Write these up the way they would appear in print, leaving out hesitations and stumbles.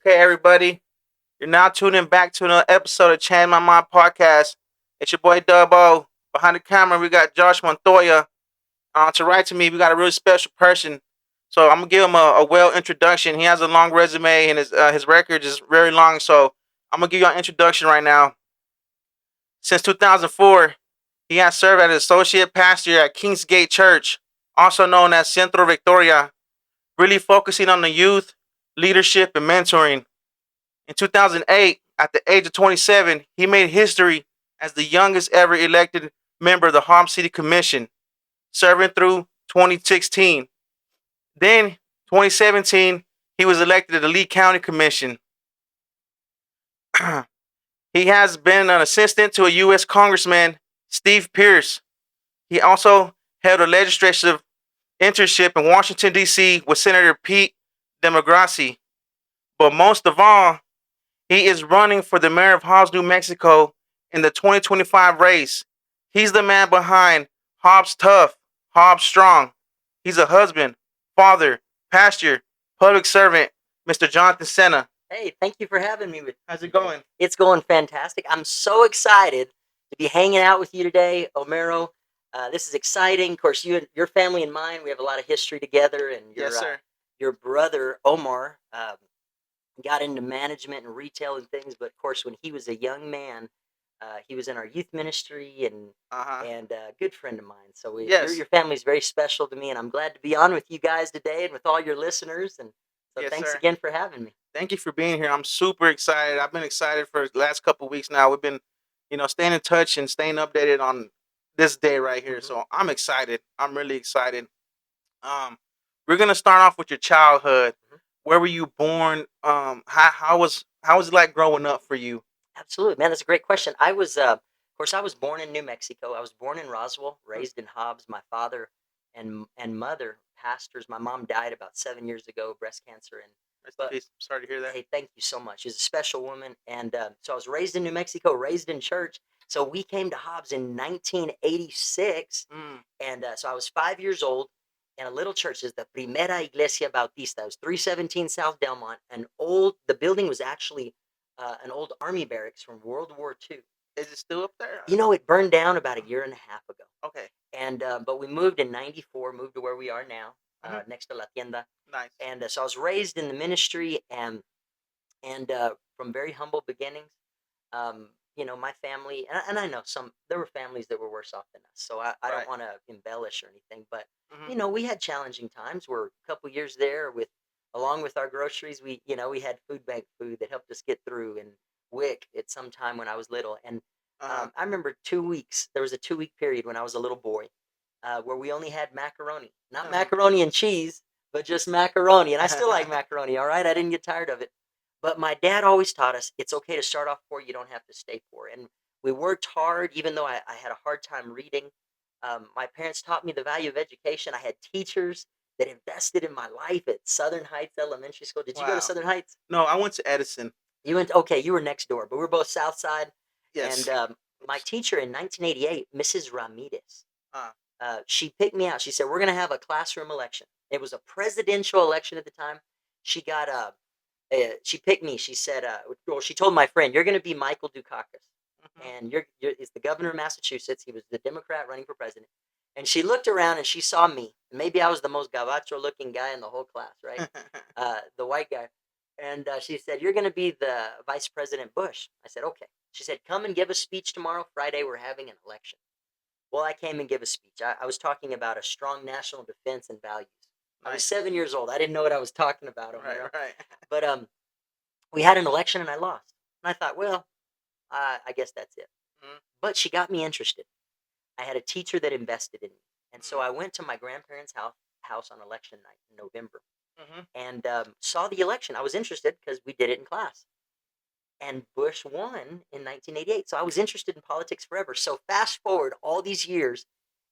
Okay, everybody, you're now tuning back to another episode of Change My Mind podcast. It's your boy Dubbo. Behind the camera, we got Josh Montoya. To write to me, we got a really special person. So I'm gonna give him a well introduction. He has a long resume, and his record is very long. So I'm gonna give you an introduction right now. Since 2004, he has served as associate pastor at Kingsgate Church, also known as Centro Victoria, really focusing on the youth, leadership, and mentoring. In 2008, at the age of 27, he made history as the youngest ever elected member of the Harm City Commission, serving through 2016. Then, 2017, he was elected to the Lee County Commission. He has been an assistant to a U.S. Congressman, Steve Pierce. He also held a legislative internship in Washington, D.C. with Senator Pete Demograssi. But most of all, he is running for the mayor of Hobbs, New Mexico in the 2025 race. He's the man behind Hobbs Tough, Hobbs Strong. He's a husband, father, pastor, public servant, Mr. Jonathan Sena. Hey, thank you for having me with How's it today. going? It's going fantastic. I'm so excited to be hanging out with you today, Omero. This is exciting. Of course, you and your family and mine, we have a lot of history together, and Yes, sir. your brother Omar got into management and retail and things. But of course, when he was a young man, he was in our youth ministry and a good friend of mine. So Yes. your family is very special to me, and I'm glad to be on with you guys today and with all your listeners. And so Yes, thanks sir. again for having me. Thank you for being here. I'm super excited. I've been excited for the last couple of weeks now. We've been, staying in touch and staying updated on this day right here. So I'm excited. I'm really excited. Um, we're gonna start off with your childhood. Where were you born? How was it like growing up for you? Absolutely, man. That's a great question. Of course, I was born in New Mexico. I was born in Roswell, raised in Hobbs. My father and mother pastors. My mom died about 7 years ago, breast cancer. And Rest in but peace. Sorry to hear that. hey, thank you so much. She's a special woman. And so I was raised in New Mexico, raised in church. So we came to Hobbs in 1986, Mm. and so I was 5 years old. And a little church is the Primera Iglesia Bautista. It was 317 South Delmont. The building was actually an old army barracks from World War II. Is it still up there? It burned down about a year and a half ago. Okay. And but we moved in '94, moved to where we are now, next to La Tienda. Nice. And so I was raised in the ministry and from very humble beginnings. My family, and I know there were families that were worse off than us. So I don't Right. want to embellish or anything, but Mhm. we had challenging times. We're a couple years there along with our groceries. We had food bank food that helped us get through, and WIC at some time when I was little. And I remember 2 weeks. There was a 2 week period when I was a little boy where we only had macaroni, not macaroni and cheese, but just macaroni. And I still like macaroni. All right, I didn't get tired of it. But my dad always taught us it's okay to start off poor. You don't have to stay poor. And we worked hard, even though I had a hard time reading. My parents taught me the value of education. I had teachers that invested in my life at Southern Heights Elementary School. Did you go to Wow. Southern Heights? No, I went to Edison. Okay, you were next door, but we were both South Side. Yes. And my teacher in 1988, Mrs. Ramirez, Uh, she picked me out. She said, "We're going to have a classroom election." It was a presidential election at the time. She got she picked me. She said, well, she told my friend, "You're going to be Michael Dukakis, and is the governor of Massachusetts." He was the Democrat running for president. And she looked around and she saw me. Maybe I was the most gabacho-looking guy in the whole class, right? The white guy. And she said, "You're going to be the Vice President Bush." I said, "Okay." She said, "Come and give a speech tomorrow. Friday, we're having an election." Well, I came and gave a speech. I was talking about a strong national defense and values. I was Nice. 7 years old. I didn't know what I was talking about. Right, right. But we had an election and I lost. And I thought, well, I guess that's it. Mhm. But she got me interested. I had a teacher that invested in me. And so I went to my grandparents' house on election night in November Mhm. and saw the election. I was interested because we did it in class. And Bush won in 1988. So I was interested in politics forever. So fast forward all these years,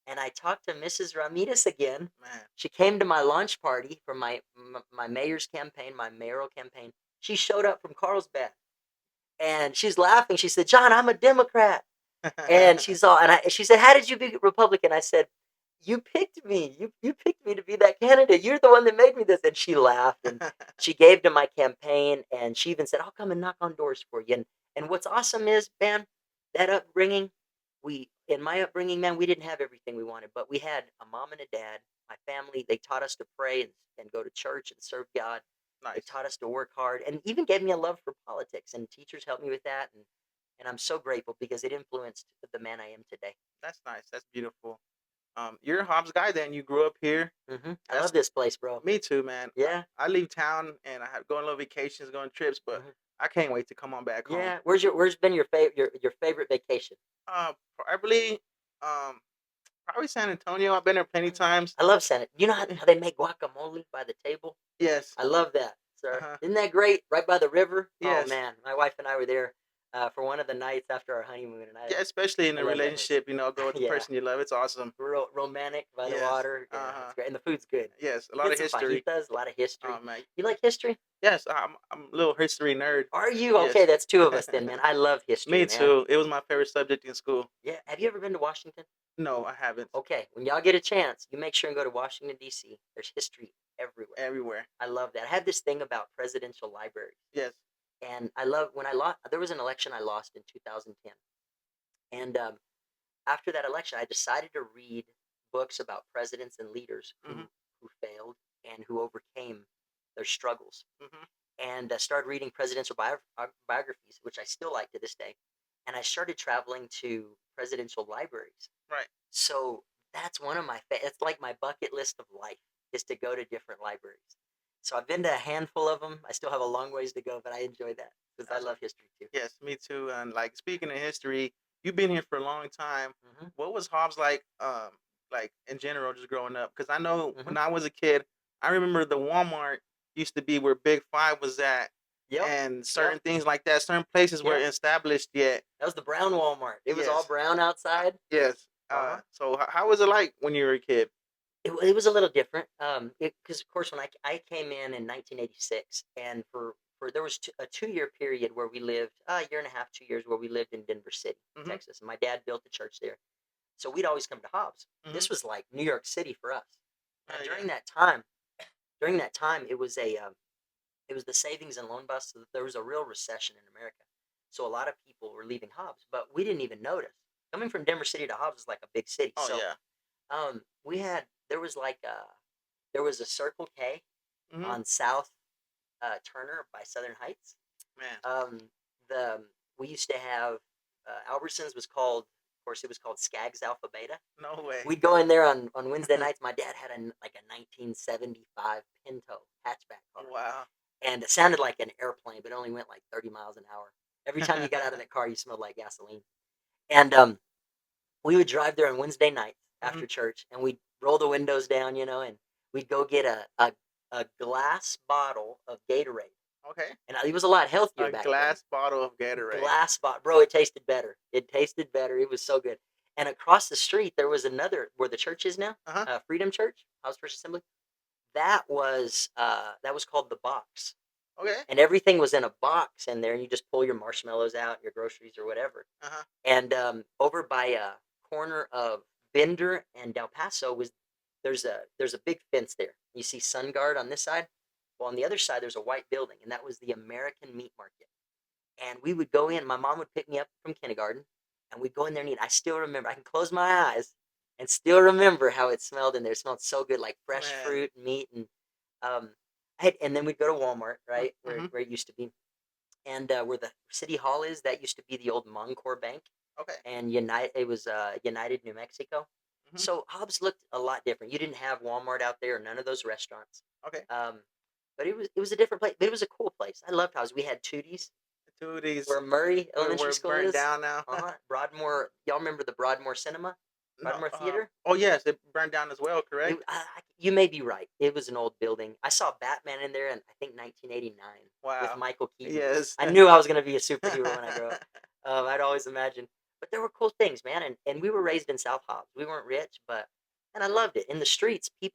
and I talked to Mrs. Ramirez again. Man. She came to my launch party for my mayor's campaign, my mayoral campaign. She showed up from Carlsbad, and she's laughing. She said, "John, I'm a Democrat." And she said, "How did you be Republican?" I said, you picked me. You picked me to be that candidate. You're the one that made me this." And she laughed and she gave to my campaign, and she even said, "I'll come and knock on doors for you." And what's awesome is, man, that upbringing, we in my upbringing, man, we didn't have everything we wanted, but we had a mom and a dad. My family, they taught us to pray and go to church and serve God. They Nice. taught us to work hard and even gave me a love for politics. And teachers helped me with that. And I'm so grateful because it influenced the man I am today. That's nice. That's beautiful. You're a Hobbs guy then. You grew up here. I love That's this place, bro. me too, man. Yeah. I leave town and I have go on little vacations, go on trips, but hmm I can't wait to come on back home. Yeah. Where's been your favorite vacation? Probably, um, probably San Antonio. I've been there plenty times. I love Sena. You know how they make guacamole by the table? Yes. I love that, sir. Uh-huh. Isn't that great? Right by the river. Oh Yes. man, my wife and I were there for one of the nights after our honeymoon, and Yeah, especially in I a love that place. relationship, go with the Yeah, person you love. It's awesome. romantic by the Yes. water. Yeah, Uh-huh. it's great, and the food's good. Yes. A lot Get of some history. fajitas, a lot of history. Oh man. You like history? Yes, I'm a little history nerd. Are you Yes. okay? That's two of us then, man. I love history, Me man. too. It was my favorite subject in school. Yeah. Have you ever been to Washington? No, I haven't. Okay, when y'all get a chance, you make sure and go to Washington D.C. There's history everywhere. Everywhere. I love that. I have this thing about presidential libraries. Yes. And I love when I lost. There was an election I lost in 2010, and after that election, I decided to read books about presidents and leaders Mhm. who failed and who overcame their struggles, Mhm. and started reading presidential biographies, which I still like to this day. And I started traveling to presidential libraries. Right. So that's one of my. It's like my bucket list of life is to go to different libraries. So I've been to a handful of them. I still have a long ways to go, but I enjoy that because I That's love history too. yes, me too. And like speaking of history, you've been here for a long time. hmm What was Hobbs like in general, just growing up? Because I know hmm when I was a kid, I remember the Walmart used to be where Big Five was at, Yep. and Yep. certain things like that. Certain places were Yep. established yet. That was the brown Walmart. It was all Yes. brown outside. Yes. Uh-huh. So how was it like when you were a kid? It was a little different. Because of course when I came in 1986, and for there was a 2 year period where we lived a year and a half, 2 years where we lived in Denver City, Mhm. Texas. And my dad built a church there, so we'd always come to Hobbs. Mhm. This was like New York City for us. Now Yeah. during that time, it was the savings and loan bust. So there was a real recession in America, so a lot of people were leaving Hobbs, but we didn't even notice. Coming from Denver City to Hobbs is like a big city, Oh so yeah. we had there was a Circle K Mhm. on South Turner by Southern Heights. Man. Um, the we used to have Albertsons was called, of course, it was called Skaggs Alpha Beta. No way. We'd go in there on Wednesday nights. My dad had like a 1975 Pinto hatchback car, Wow. and it sounded like an airplane, but it only went like 30 miles an hour. Every time you got out of that car, you smelled like gasoline. And we would drive there on Wednesday nights Mhm. after church, and we'd roll the windows down, and we'd go get a glass bottle of Gatorade. Okay. And it was a lot healthier A back then. glass bottle of Gatorade. Glass bottle, bro. It tasted better. It tasted better. It was so good. And across the street, there was another where the church is now, Uh huh. Freedom Church, House First Assembly. That was called the box, Okay. and everything was in a box in there, and you just pull your marshmallows out, your groceries or whatever. Uh huh. And over by a corner of Bender and Del Paso was there's a big fence there. You see SunGuard on this side. Well, on the other side there's a white building, and that was the American Meat Market. And we would go in. My mom would pick me up from kindergarten, and we'd go in there and eat. I still remember. I can close my eyes and still remember how it smelled in there. It smelled so good, like fresh Man. fruit, meat, and um, and then we'd go to Walmart, right Mm-hmm. where it used to be, and where the city hall is. That used to be the old Moncor Bank, Okay. and it was United New Mexico. Mm-hmm. So Hobbs looked a lot different. You didn't have Walmart out there, or none of those restaurants. Okay. But it was a different place. But it was a cool place. I loved Hobbs. We had Tooties, Two of these where Murray Elementary were School burnt is. down now. Broadmoor. Y'all remember the Broadmoor Cinema, No. Broadmoor Theater? Oh yes, it burned down as well. Correct. You may be right. It was an old building. I saw Batman in there in I think 1989 with Wow. Michael Keaton. Yes. I knew I was going to be a superhero when I grow up. I'd always imagined. But there were cool things, man. And we were raised in South Hobbs. We weren't rich, and I loved it. In the streets, we'd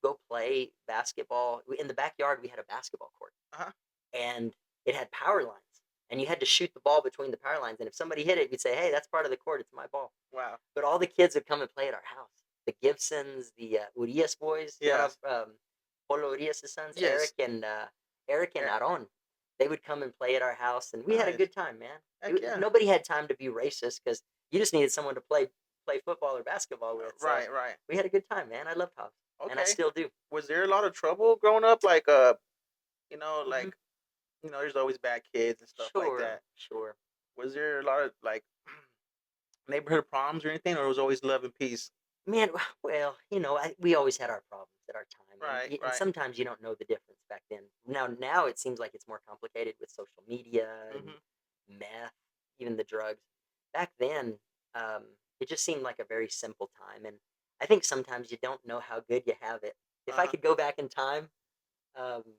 go play basketball. In the backyard, we had a basketball court, Uh-huh. and it had power lines. And you had to shoot the ball between the power lines. And if somebody hit it, you'd say, "Hey, that's part of the court. It's my ball." Wow. But all the kids would come and play at our house. the Gibsons, the Urias boys. You know, Yes. Polo Urias' sons, Yes. Eric and Yeah. Aaron. They would come and play at our house, and we had a Nice. good time, man. Heck yeah. Nobody had time to be racist because you just needed someone to play football or basketball with. So Right. Right. we had a good time, man. I loved Hobbs, and I Okay. still do. Was there a lot of trouble growing up? Like you know, Mm-hmm. like there's always bad kids and stuff like Sure, that. sure. Was there a lot of like neighborhood problems or anything, or it was always love and peace? Man, well, we always had our problems at our time, and Right. and Right. sometimes you don't know the difference back then. Now it seems like it's more complicated with social media and Mhm. meth, even the drugs. Back then, um, it just seemed like a very simple time, and I think sometimes you don't know how good you have it. If I Uh. could go back in time, um,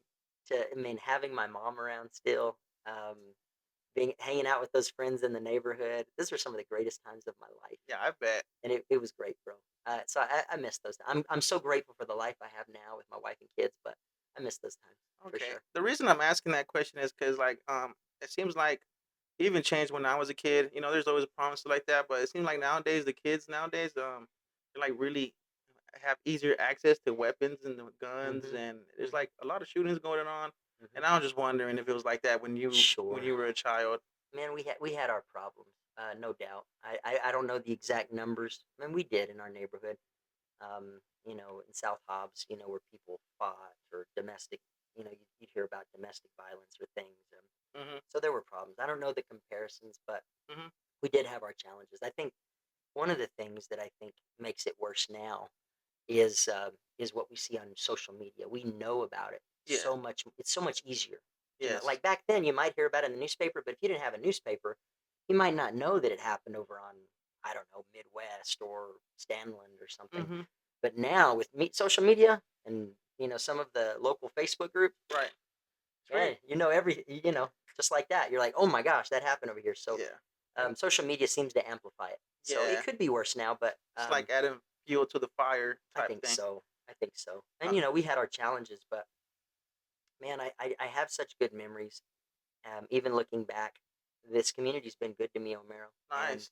I mean, having my mom around still, um, being hanging out with those friends in the neighborhood, those were some of the greatest times of my life, Yeah, I bet. and it was great, bro. So I miss those. I'm so grateful for the life I have now with my wife and kids, but I miss those times for Okay. sure. The reason I'm asking that question is because like it seems like it even changed when I was a kid. There's always problems like that, but it seems like nowadays the kids nowadays they're like really have easier access to weapons and the guns, Hmm. and there's Hmm. like a lot of shootings going on. Hmm. And I was just wondering if it was like that when Sure, you were a child. man. We had our problems, no doubt. I don't know the exact numbers. I mean, we did in our neighborhood. In South Hobbs, where people fought or domestic. You'd hear about domestic violence or things. Mhm. So there were problems. I don't know the comparisons, but Mhm. we did have our challenges. I think one of the things that I think makes it worse now is what we see on social media. We know about it Yeah. so much. It's so much easier to know. Yes. Like back then, you might hear about it in the newspaper, but if you didn't have a newspaper, you might not know that it happened over on, I don't know, Midwest or Stanland or something. Mhm. But now with social media and some of the local Facebook groups, Right. It's man, great. just like that. You're like, oh my gosh, that happened over here. So Yeah. And social media seems to amplify it. So it yeah, could be worse now, but it's like adding fuel to the fire I type think thing. so. I think so. Uh, And we had our challenges, but man, I have such good memories. Even looking back, this community's been good to me, Omero, and nice.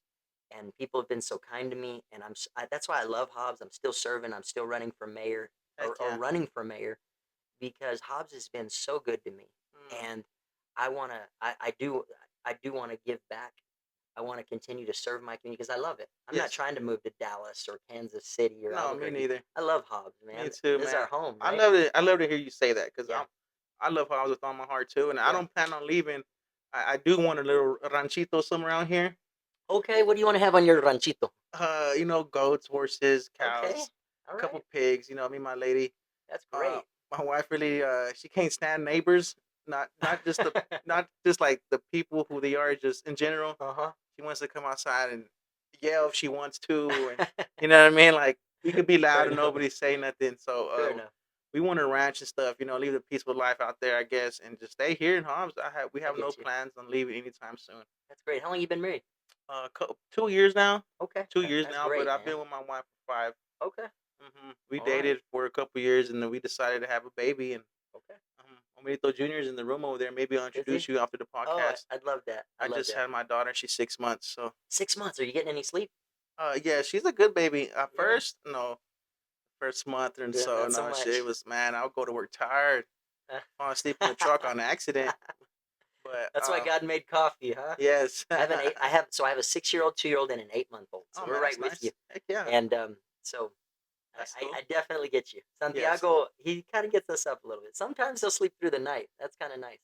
and people have been so kind to me, and that's why I love Hobbs. I'm still serving. I'm still running for mayor Heck or yeah. running for mayor because Hobbs has been so good to me, Mm. and I do want to give back. I want to continue to serve my community because I love it. I'm not Yes. trying to move to Dallas or Kansas City or No, me Albuquerque. neither. I love Hobbs, Me man. too, This is our man. home, I right? love it. I love to hear you say that because Yeah, I love how I was with all my heart too, and I yeah. don't plan on leaving. I do want a little ranchito somewhere around here. Okay, what do you want to have on your ranchito? Goats, horses, Okay, cows, all a couple right. pigs. Me, and my lady. That's Uh, great. my wife really she can't stand neighbors. Not just like the people who they are, just in general. Uh-huh. She wants to come outside and yell if she wants to, and you know what I mean. Like we could be Fair loud and enough. nobody say nothing. So Fair enough. we want to ranch and stuff. Live a peaceful life out there, I guess, and just stay here in Hobbs. We I have no get you. plans on leaving anytime soon. That's great. How long you been married? 2 years now. Okay, 2 years that's now, but great, I've man. been with my wife for 5. Okay, We all right. dated for a couple years, and then we decided to have a baby. And Okay. Omerito Junior's in the room over there. Maybe I'll Is he? introduce you after the Oh, podcast. I'd love that. I I'd love just that. had my daughter. She's 6 months. So 6 months. Are you getting any sleep? yeah, she's a good baby. At Yeah. first, no, first month and Yeah, so not so no, shit much. was man. I'll go to work tired, fall asleep in the truck on accident. But That's why God made coffee, huh? yes. I have an eight. I have a 6-year-old, 2-year-old, and an 8-month-old. So Oh we're man, right that's with you. nice. Heck yeah, And so that's I, cool. I definitely get you. Yes. Santiago, he kind of gets us up a little bit. Sometimes he'll sleep through the night. That's kind of nice.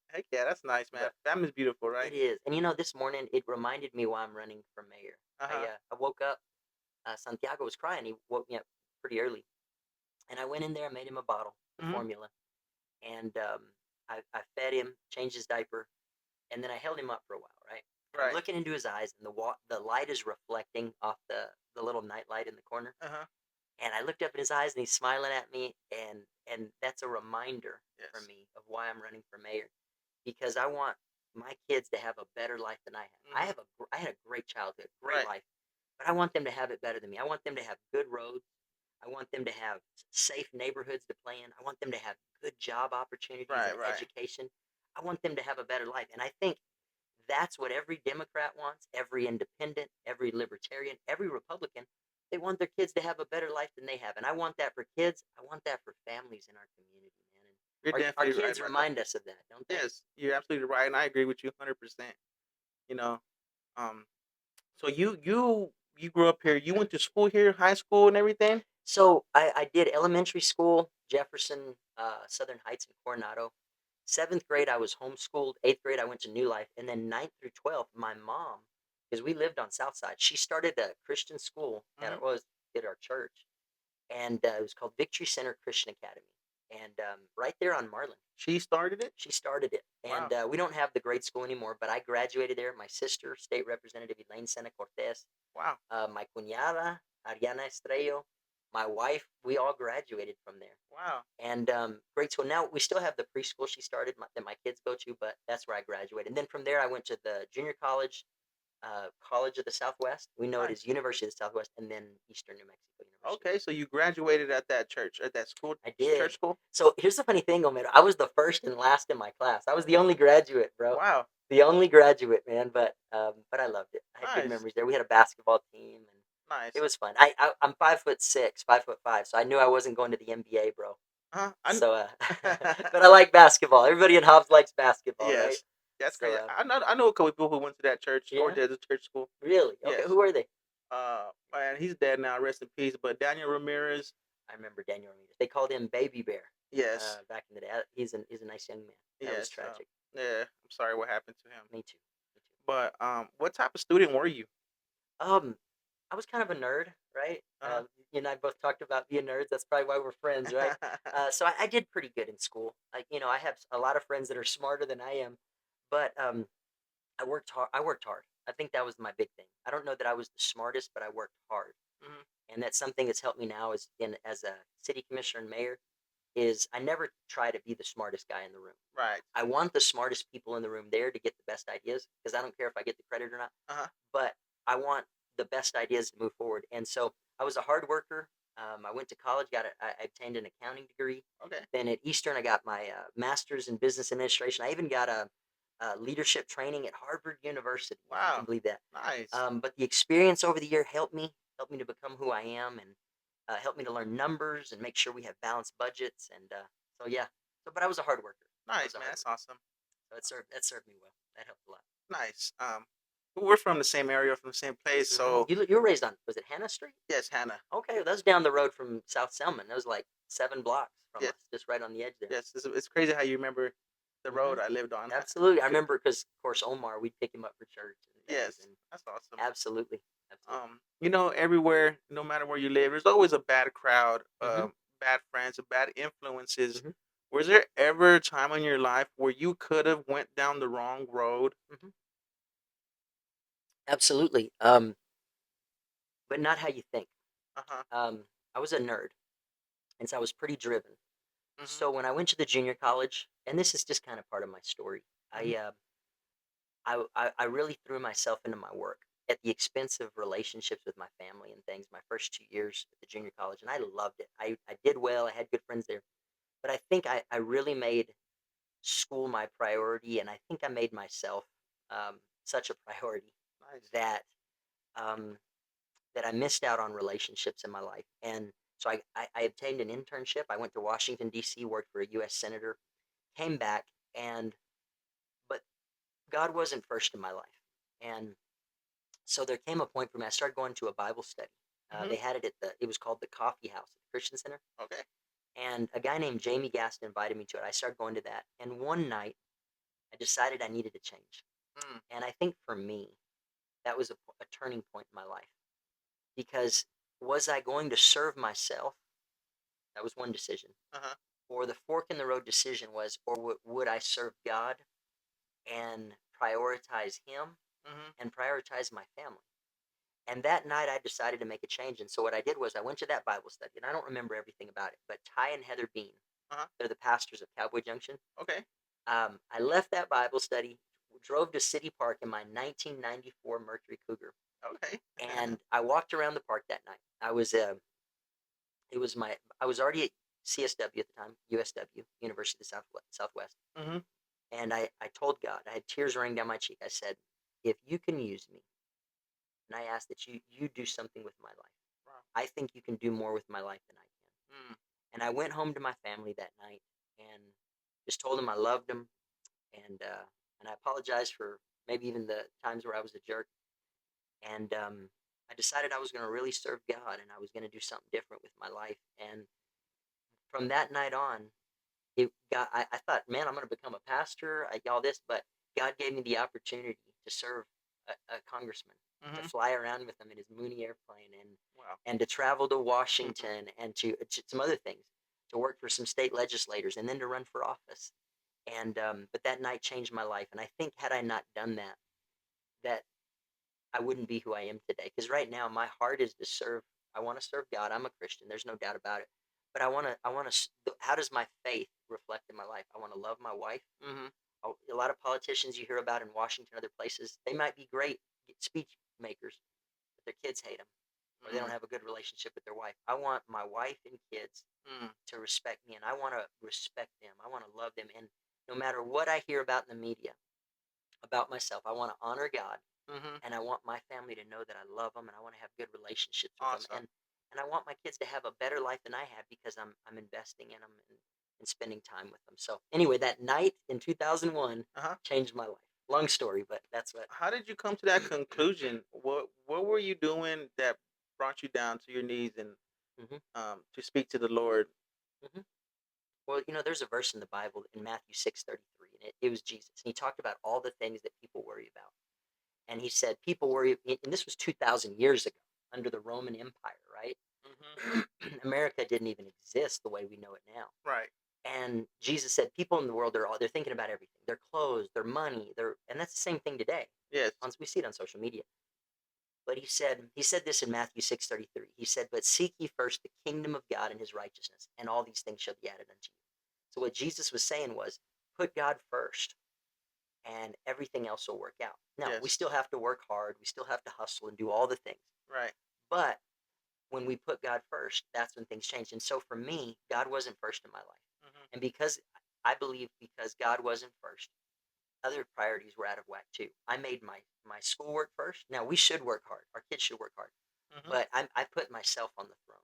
Heck yeah, that's nice, man. But Family's beautiful, it right? is. And this morning it reminded me why I'm running for mayor. Uh I huh. uh, I woke up. Santiago was crying. He woke me up pretty early, and I went in there, made him a bottle, the Hmm. formula, and I fed him, changed his diaper, and then I held him up for a while, right? And I'm Right. looking into his eyes, and the light is reflecting off the little night light in the corner. Uh huh. And I looked up in his eyes, and he's smiling at me, and that's a reminder for Yes. me of why I'm running for mayor, because I want my kids to have a better life than I had. Hmm. I had a great childhood, great Right. life, but I want them to have it better than me. I want them to have good roads. I want them to have safe neighborhoods to play in. I want them to have good job opportunities and Right. Right. education. I want them to have a better life. And I think that's what every Democrat wants, every independent, every libertarian, every Republican. They want their kids to have a better life than they have, and I want that for kids. I want that for families in our community, man. You're And our definitely right kids about that. remind us of that, don't they? Yes, you're absolutely right, and I agree with you 100%. You know, um, so you grew up here. You went to school here, high school, and everything. So I did elementary school, Jefferson, Southern Heights, and Coronado. Seventh grade, I was homeschooled. Eighth grade, I went to New Life, and then ninth through 12th, my mom, because we lived on South Side, she started a Christian school Hmm. at our church, and it was called Victory Center Christian Academy, and right there on Marlin. She started it. She started it, Wow, and we don't have the grade school anymore. But I graduated there. My sister, State Representative Elaine Sena Cortez, wow, my cuñada, Ariana Estrello, my wife, we all graduated from there. wow. And great school. Now we still have the preschool she started that my kids go to, but that's where I graduated. And then from there, I went to the junior college, College of the Southwest. We know it Nice. as University of the Southwest, and then Eastern New Mexico University. Okay, so you graduated at that church, at that school, I church did. school. So here's the funny thing, Omar. I was the first and last in my class. I was the only graduate, bro. Wow, The only graduate, man. But I loved it. I had good nice, memories there. We had a basketball team, and it nice. was fun. I'm 5'6", 5'5", so I knew I wasn't going to the NBA, bro. Huh? So, but I like basketball. Everybody in Hobbs likes basketball, right? Yes, that's So, crazy. I know a couple people who went to that church or yeah, did the church school. really? Okay, Yes. who are they? Man, he's dead now. Rest in peace. But Daniel Ramirez. I remember Daniel Ramirez. They called him Baby Bear. Yes, Back in the day, he's a nice young man. That was yes. tragic. Yeah. I'm sorry what happened to him. Me too. Me too. But what type of student were you? Um, I was kind of a nerd, right? Uh You and I both talked about being nerds. That's probably why we're friends, right? huh. So I did pretty good in school. I have a lot of friends that are smarter than I am, but I worked hard. I worked hard. I think that was my big thing. I don't know that I was the smartest, but I worked hard, Hmm. and that's something that's helped me now as a city commissioner and mayor. Is I never try to be the smartest guy in the room. Right. I want the smartest people in the room there to get the best ideas because I don't care if I get the credit or not. Uh huh. But I want the best ideas to move forward. And so I was a hard worker. I went to college, I obtained an accounting degree. Okay. Then at Eastern, I got my master's in business administration. I even got a leadership training at Harvard University, if you can Wow. believe that. Nice. But the experience over the year helped me to become who I am, and helped me to learn numbers and make sure we have balanced budgets. And so yeah, but I was a hard worker. I Nice, was a man. hard That's worker, awesome. so that served me well. That helped a lot. Nice. We're from the same area, from the same place. So You were raised on, was it Hannah Street? yes, Hannah. Okay, well, that's down the road from South Selman. That was like 7 blocks from Yes, us, just right on the edge there. yes. It's crazy how you remember the hmm road I lived on. Absolutely, I remember because of course Omar, we'd pick him up for church and things, Yes, and that's awesome. absolutely, absolutely. Everywhere, no matter where you live, there's always a bad crowd, hmm bad friends, bad influences. hmm Was there ever a time in your life where you could have went down the wrong road? hmm Absolutely. But not how you think. Uh huh. I was a nerd, and so I was pretty driven. Mhm. So when I went to the junior college, and this is just kind of part of my story, Mhm. I really threw myself into my work at the expense of relationships with my family and things. My first 2 years at the junior college, and I loved it. I did well. I had good friends there, but I think I really made school my priority, and I think I made myself such a priority Nice. that um, that I missed out on relationships in my life. And so I obtained an internship. I went to Washington D.C., worked for a U.S. senator, came back, and but God wasn't first in my life, and so there came a point for me. I started going to a Bible study. Mhm. They had it at it was called the Coffee House at the Christian Center, Okay. and a guy named Jamie Gaston invited me to it. I started going to that, and one night I decided I needed to change. Mm. And I think for me, that was a turning point in my life because was I going to serve myself? That was one decision. Uh huh. Or the fork in the road decision was, or would I serve God and prioritize Him Mhm. and prioritize my family? And that night I decided to make a change. And so what I did was I went to that Bible study, and I don't remember everything about it, but Ty and Heather Bean, Uh huh. they're the pastors of Cowboy Junction. Okay. I left that Bible study, drove to City Park in my 1994 Mercury Cougar, Okay. and I walked around the park that night. I was already at CSW at the time, USW, University of the Southwest, Mhm. and I told God, I had tears running down my cheek. I said, if you can use me, and I ask that you do something with my life. Wow. I think you can do more with my life than I can. Mm. And I went home to my family that night and just told them I loved them, and I apologized for maybe even the times where I was a jerk. And I decided I was going to really serve God and I was going to do something different with my life. And from that night on, I thought, man, I'm going to become a pastor, all this, but God gave me the opportunity to serve a congressman, to Mm-hmm. fly around with him in his Mooney airplane, Wow. and to travel to Washington and to some other things, to work for some state legislators, and then to run for office. And but that night changed my life, and I think had I not done that, that I wouldn't be who I am today. Because right now, my heart is to serve. I want to serve God. I'm a Christian. There's no doubt about it. But I want to. I want to. How does my faith reflect in my life? I want to love my wife. Mm-hmm. A lot of politicians you hear about in Washington, other places, they might be great speech makers, but their kids hate them, or they don't Mm. have a good relationship with their wife. I want my wife and kids Mm. to respect me, and I want to respect them. I want to love them, and no matter what I hear about in the media about myself, I want to honor God, Mm-hmm. and I want my family to know that I love them, and I want to have good relationships with them, Awesome. and I want my kids to have a better life than I had because I'm investing in them and spending time with them. So anyway, that night in 2001 Uh-huh. changed my life. Long story, but that's what. How did you come to that conclusion? What were you doing that brought you down to your knees and Hmm. to speak to the Lord? Hmm. Well, there's a verse in the Bible in Matthew 6:33, and it was Jesus, and he talked about all the things that people worry about, and he said people worry, and this was 2,000 years ago under the Roman Empire, right? Mm-hmm. America didn't even exist the way we know it now. Right. And Jesus said, people in the world they're thinking about everything: their clothes, their money, and that's the same thing today. Yes. We see it on social media. But he said this in Matthew 6:33. He said, "But seek ye first the kingdom of God and His righteousness, and all these things shall be added unto you." So what Jesus was saying was, put God first, and everything else will work out. Now we Yes. still have to work hard. We still have to hustle and do all the things. Right. But when we put God first, that's when things change. And so for me, God wasn't first in my life. Mm-hmm. And because I believe because God wasn't first, other priorities were out of whack too. I made my schoolwork first. Now we should work hard. Our kids should work hard. Mm-hmm. But I put myself on the throne.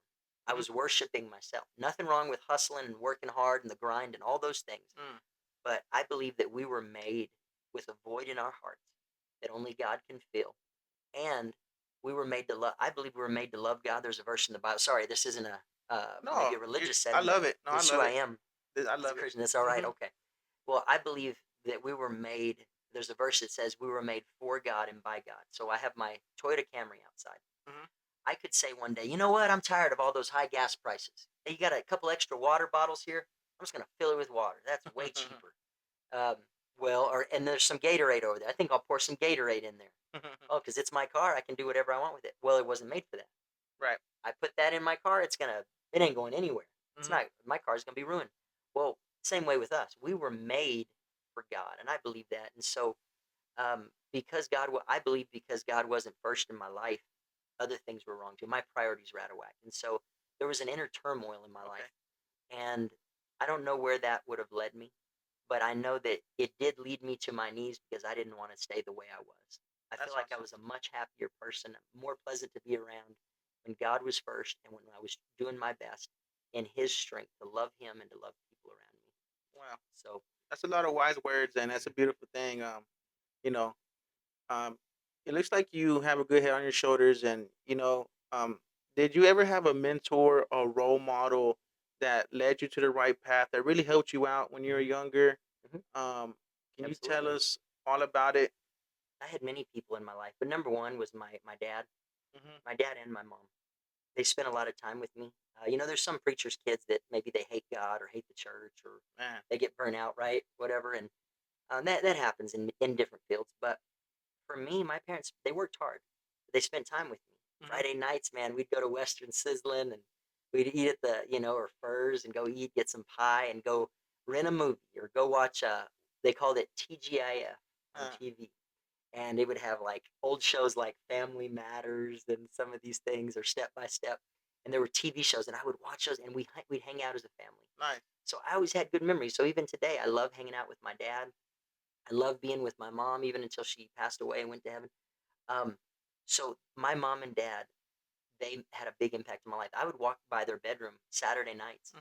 I Mm-hmm. was worshiping myself. Nothing wrong with hustling and working hard and the grind and all those things. Mm. But I believe that we were made with a void in our hearts that only God can fill. And we were made to love. I believe we were made to love God. There's a verse in the Bible. Sorry, this isn't a maybe No, a religious I setting, but love it. No, I this is who love I it. am I as a love it. Christian. That's all right. Mm-hmm. Okay. Well, I believe that we were made. There's a verse that says we were made for God and by God. So I have my Toyota Camry outside. Mm-hmm. I could say one day, you know what? I'm tired of all those high gas prices. Hey, you got a couple extra water bottles here? I'm just going to fill it with water. That's way cheaper. Um, and there's some Gatorade over there. I think I'll pour some Gatorade in there. Oh, because it's my car. I can do whatever I want with it. Well, it wasn't made for that. Right. I put that in my car. It ain't going anywhere. It's Mm-hmm. not, my car's going to be ruined. Well, same way with us. We were made for God, and I believe that. And so, I believe because God wasn't first in my life, other things were wrong too. My priorities were out of whack. And so there was an inner turmoil in my Okay. life. And I don't know where that would have led me, but I know that it did lead me to my knees because I didn't want to stay the way I was. I feel That's like I awesome. was a much happier person, more pleasant to be around when God was first and when I was doing my best in His strength to love Him and to love people around me. Wow. So, That's a lot of wise words, and that's a beautiful thing. You know, um, it looks like you have a good head on your shoulders, and did you ever have a mentor or role model that led you to the right path that really helped you out when you were mhm, younger? mhm, Can you tell absolutely. us all about it? I had many people in my life, but number one was my dad, Mm-hmm. and my mom. They spent a lot of time with me. There's some preachers' kids that maybe they hate God or hate the church or Man. they get burnt out, right? Whatever, and that happens in different fields. But for me, my parents they worked hard. They spent time with me. Mm-hmm. Friday nights, man, we'd go to Western Sizzlin' and we'd eat at the or Furs and go eat, get some pie, and go rent a movie or go watch. They called it TGIF on Uh, TV, and it would have like old shows like Family Matters and some of these things or Step by Step. And there were TV shows, and I would watch those, and we'd hang out as a family. nice. So I always had good memories. So even today, I love hanging out with my dad. I love being with my mom, even until she passed away and went to heaven. Um, so my mom and dad, they had a big impact on my life. I would walk by their bedroom Saturday nights,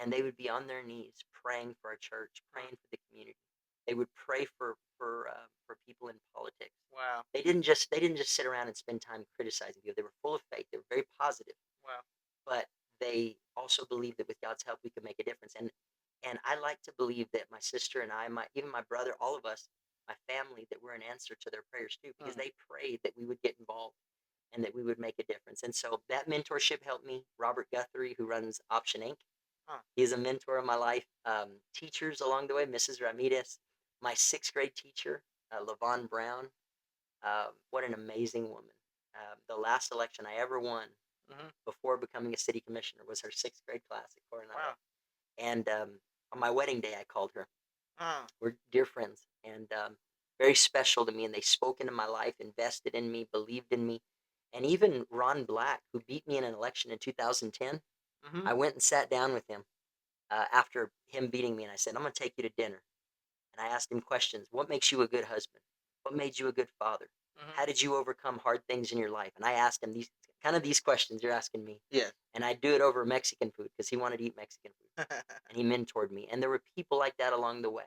and they would be on their knees praying for our church, praying for the community. They would pray for people in politics. Wow. They didn't just sit around and spend time criticizing people. They were full of faith. They were very positive. Wow. But they also believed that with God's help we could make a difference. And I like to believe that my sister and I, even my brother, all of us, my family, that we're an answer to their prayers too, because they prayed that we would get involved and that we would make a difference. And so that mentorship helped me. Robert Guthrie, who runs Option Inc., he's a mentor of my life. Teachers along the way, Mrs. Ramirez, my sixth grade teacher, Lavon Brown. What an amazing woman. The last election I ever won before becoming a city commissioner was her sixth grade class at Coronado. Wow. And on my wedding day, I called her. Uh, We're dear friends and very special to me. And they spoke into my life, invested in me, believed in me. And even Ron Black, who beat me in an election in 2010, I went and sat down with him after him beating me. And I said, I'm going to take you to dinner. And I asked him questions. What makes you a good husband? What made you a good father? How did you overcome hard things in your life? And I asked him these questions you're asking me. Yeah. And I do it over Mexican food because he wanted to eat Mexican food. And he mentored me. And there were people like that along the way.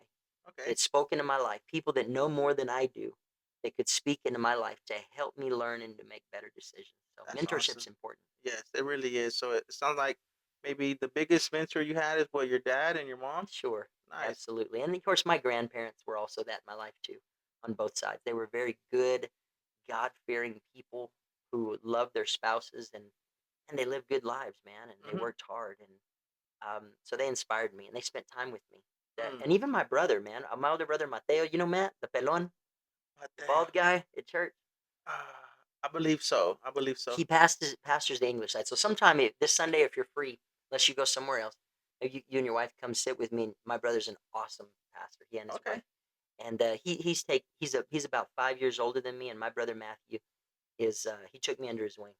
Okay. It spoke into my life. People that know more than I do that could speak into my life to help me learn and to make better decisions. So That's mentorship's awesome. important. Yes, it really is. So it sounds like maybe the biggest mentor you had is what, your dad and your mom? Sure. Nice. Absolutely. And of course, my grandparents were also that in my life too, on both sides. They were very good, God fearing people who loved their spouses and they lived good lives, man, and they worked hard. And so they inspired me and they spent time with me. And even my brother, man, my older brother, Mateo, you know Matt, the pelon, the bald guy at church? I believe so. I believe so. He pastors the English side. So sometime this Sunday, if you're free, unless you go somewhere else, you and your wife come sit with me. My brother's an awesome pastor. He and his wife. And he's about 5 years older than me, and my brother Matthew he took me under his wing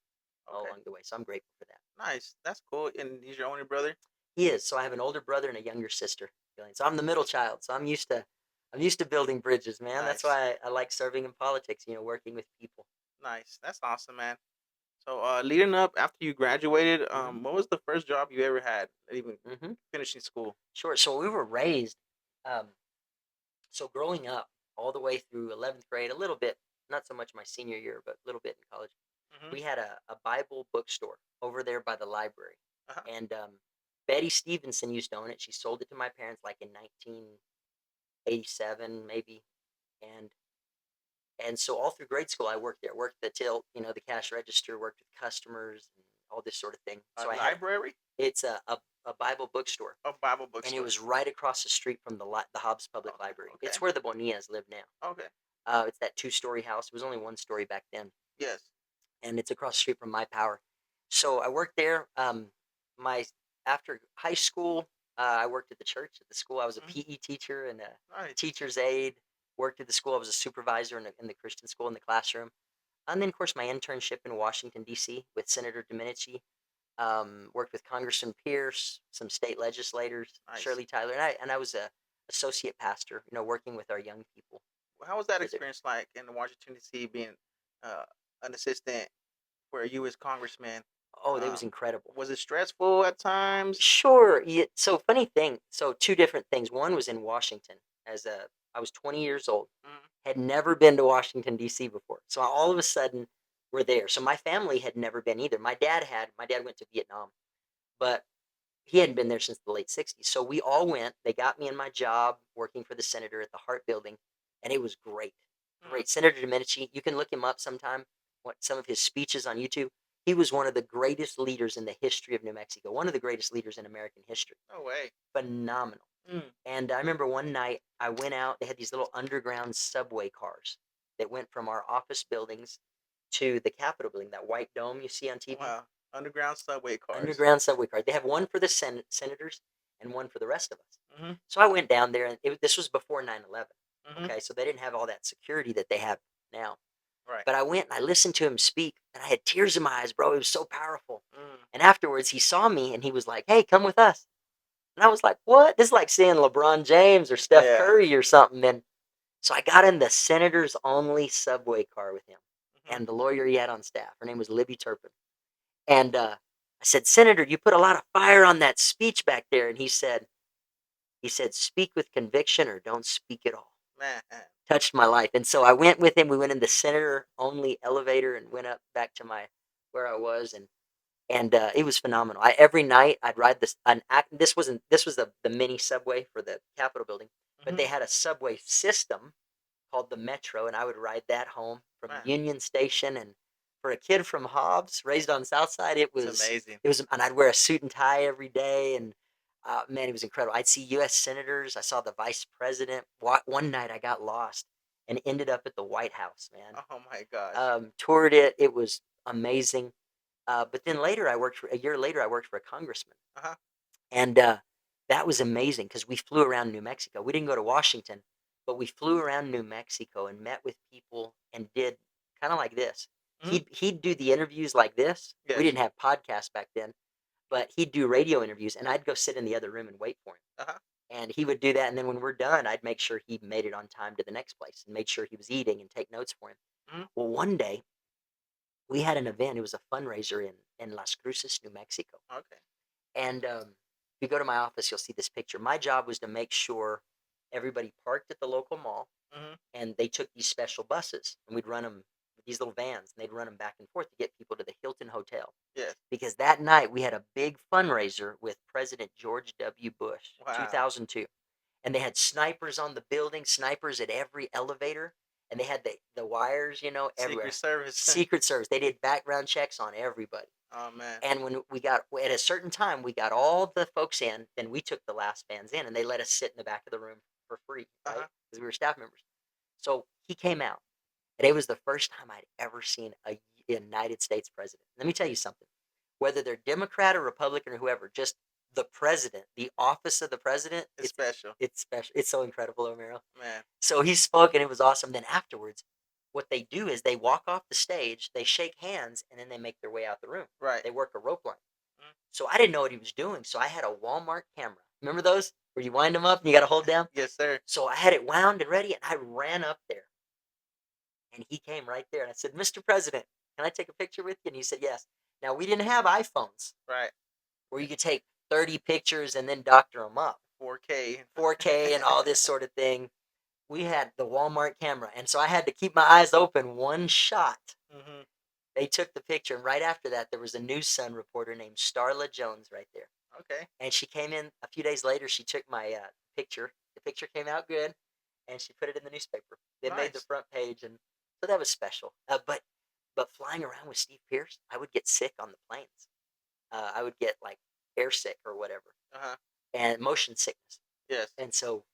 all along the way. So I'm grateful for that. Nice. That's cool. And he's your only brother? He is. So I have an older brother and a younger sister. So I'm the middle child. So I'm used to building bridges, man. That's Nice. why I like serving in politics. Working with people. Nice. That's awesome, man. So, leading up after you graduated, what was the first job you ever had, even finishing school? Sure. So we were raised. So growing up all the way through 11th grade, a little bit, not so much my senior year, but a little bit in college, we had a Bible bookstore over there by the library. And Betty Stevenson used to own it. She sold it to my parents like in 1987, maybe. And so all through grade school, I worked there. Worked the till, the cash register. Worked with customers and all this sort of thing. So Library? It's a Bible bookstore. A Bible bookstore. And it was right across the street from the Hobbs Public Library. Okay. It's where the Bonillas live now. Okay. It's that 2-story house. It was only 1 story back then. Yes. And it's across the street from my power. So I worked there. After high school, I worked at the church at the school. I was a PE teacher and a teacher's aide. Worked at the school. I was a supervisor in the Christian school in the classroom. And then, of course, my internship in Washington, D.C. with Senator Domenici. Worked with Congressman Pierce, some state legislators, Shirley Tyler, and I was a associate pastor, working with our young people. How was that experience like in Washington D.C. being an assistant for a U.S. congressman? Oh, that was incredible. Was it stressful at times? Sure. So funny thing. So 2 different things. One was in Washington. I was 20 years old, had never been to Washington D.C. before. So all of a sudden, we're there. So my family had never been either. My dad went to Vietnam, but he hadn't been there since the late 60s. So we all went. They got me in my job working for the senator at the Hart Building, and it was great. Great. Senator Domenici, you can look him up sometime, some of his speeches on YouTube. He was one of the greatest leaders in the history of New Mexico, one of the greatest leaders in American history. No way. Phenomenal. And I remember one night I went out, they had these little underground subway cars that went from our office buildings to the Capitol building, that white dome you see on TV. Wow. Underground subway cars. Underground subway cars. They have one for the senators and one for the rest of us. So I went down there, and this was before 9/11. Okay, so they didn't have all that security that they have now. Right. But I went and I listened to him speak, and I had tears in my eyes, bro. It was so powerful. And afterwards, he saw me, and he was like, "Hey, come with us." And I was like, "What?" This is like seeing LeBron James or Steph Curry or something. And so I got in the senator's only subway car with him, and the lawyer he had on staff. Her name was Libby Turpin. And I said, Senator, you put a lot of fire on that speech back there. And he said, speak with conviction or don't speak at all. Man. Touched my life. And so I went with him. We went in the senator only elevator and went up back to my where I was, and it was phenomenal. Every night I'd ride this. This was the mini subway for the Capitol building, but they had a subway system called the Metro, and I would ride that home from Man. Union Station. And for a kid from Hobbs, raised on the South Side, it It's was amazing. and I'd wear a suit and tie every day, and man, it was incredible. I'd see U.S. senators. I saw the vice president. One night I got lost and ended up at the White House. Man, Oh my gosh. toured it. It was amazing. But then later, a year later, I worked for a congressman, Uh-huh. and that was amazing because we flew around New Mexico. We didn't go to Washington, but we flew around New Mexico and met with people and did kind of like this. Mhm. He'd do the interviews like this. Yes. We didn't have podcasts back then, but he'd do radio interviews, and I'd go sit in the other room and wait for him. Uh-huh. And he would do that, and then when we're done, I'd make sure he made it on time to the next place and made sure he was eating and take notes for him. Mhm. Well, one day we had an event. It was a fundraiser in Las Cruces, New Mexico. Okay. And if you go to my office, you'll see this picture. My job was to make sure everybody parked at the local mall, Mhm. and they took these special buses, and we'd run them with these little vans, and they'd run them back and forth to get people to the Hilton Hotel. Yes. Because that night we had a big fundraiser with President George W. Bush, Wow. 2002, and they had snipers on the building, snipers at every elevator, and they had the wires, everywhere. Secret Service. Secret Service. They did background checks on everybody. Oh man. And when we got at a certain time, we got all the folks in. Then we took the last fans in, and they let us sit in the back of the room for free, right? Uh-huh. Because we were staff members. So he came out, and it was the first time I'd ever seen a United States president. Let me tell you something. Whether they're Democrat or Republican or whoever, just the president, the office of the president, It's special. It's special. It's so incredible, Romero. Man. So he spoke, and it was awesome. Then afterwards, what they do is they walk off the stage, they shake hands, and then they make their way out the room. Right. They work a rope line. Mhm. So I didn't know what he was doing. So I had a Walmart camera. Remember those where you wind them up and you got to hold down? Yes, sir. So I had it wound and ready, and I ran up there, and he came right there, and I said, "Mr. President, can I take a picture with you?" And he said, "Yes." Now we didn't have iPhones Right. where you could take 30 pictures and then doctor them up, 4K. 4K and all this sort of thing. We had the Walmart camera, and so I had to keep my eyes open. One shot. Mhm. They took the picture, and right after that, there was a News Sun reporter named Starla Jones right there. Okay. And she came in a few days later. She took my picture. The picture came out good, and she put it in the newspaper. It made the Nice. front page, and so that was special. But flying around with Steve Pierce, I would get sick on the planes. I would get like air sick or whatever, Uh-huh. and motion sickness. Yes. And so,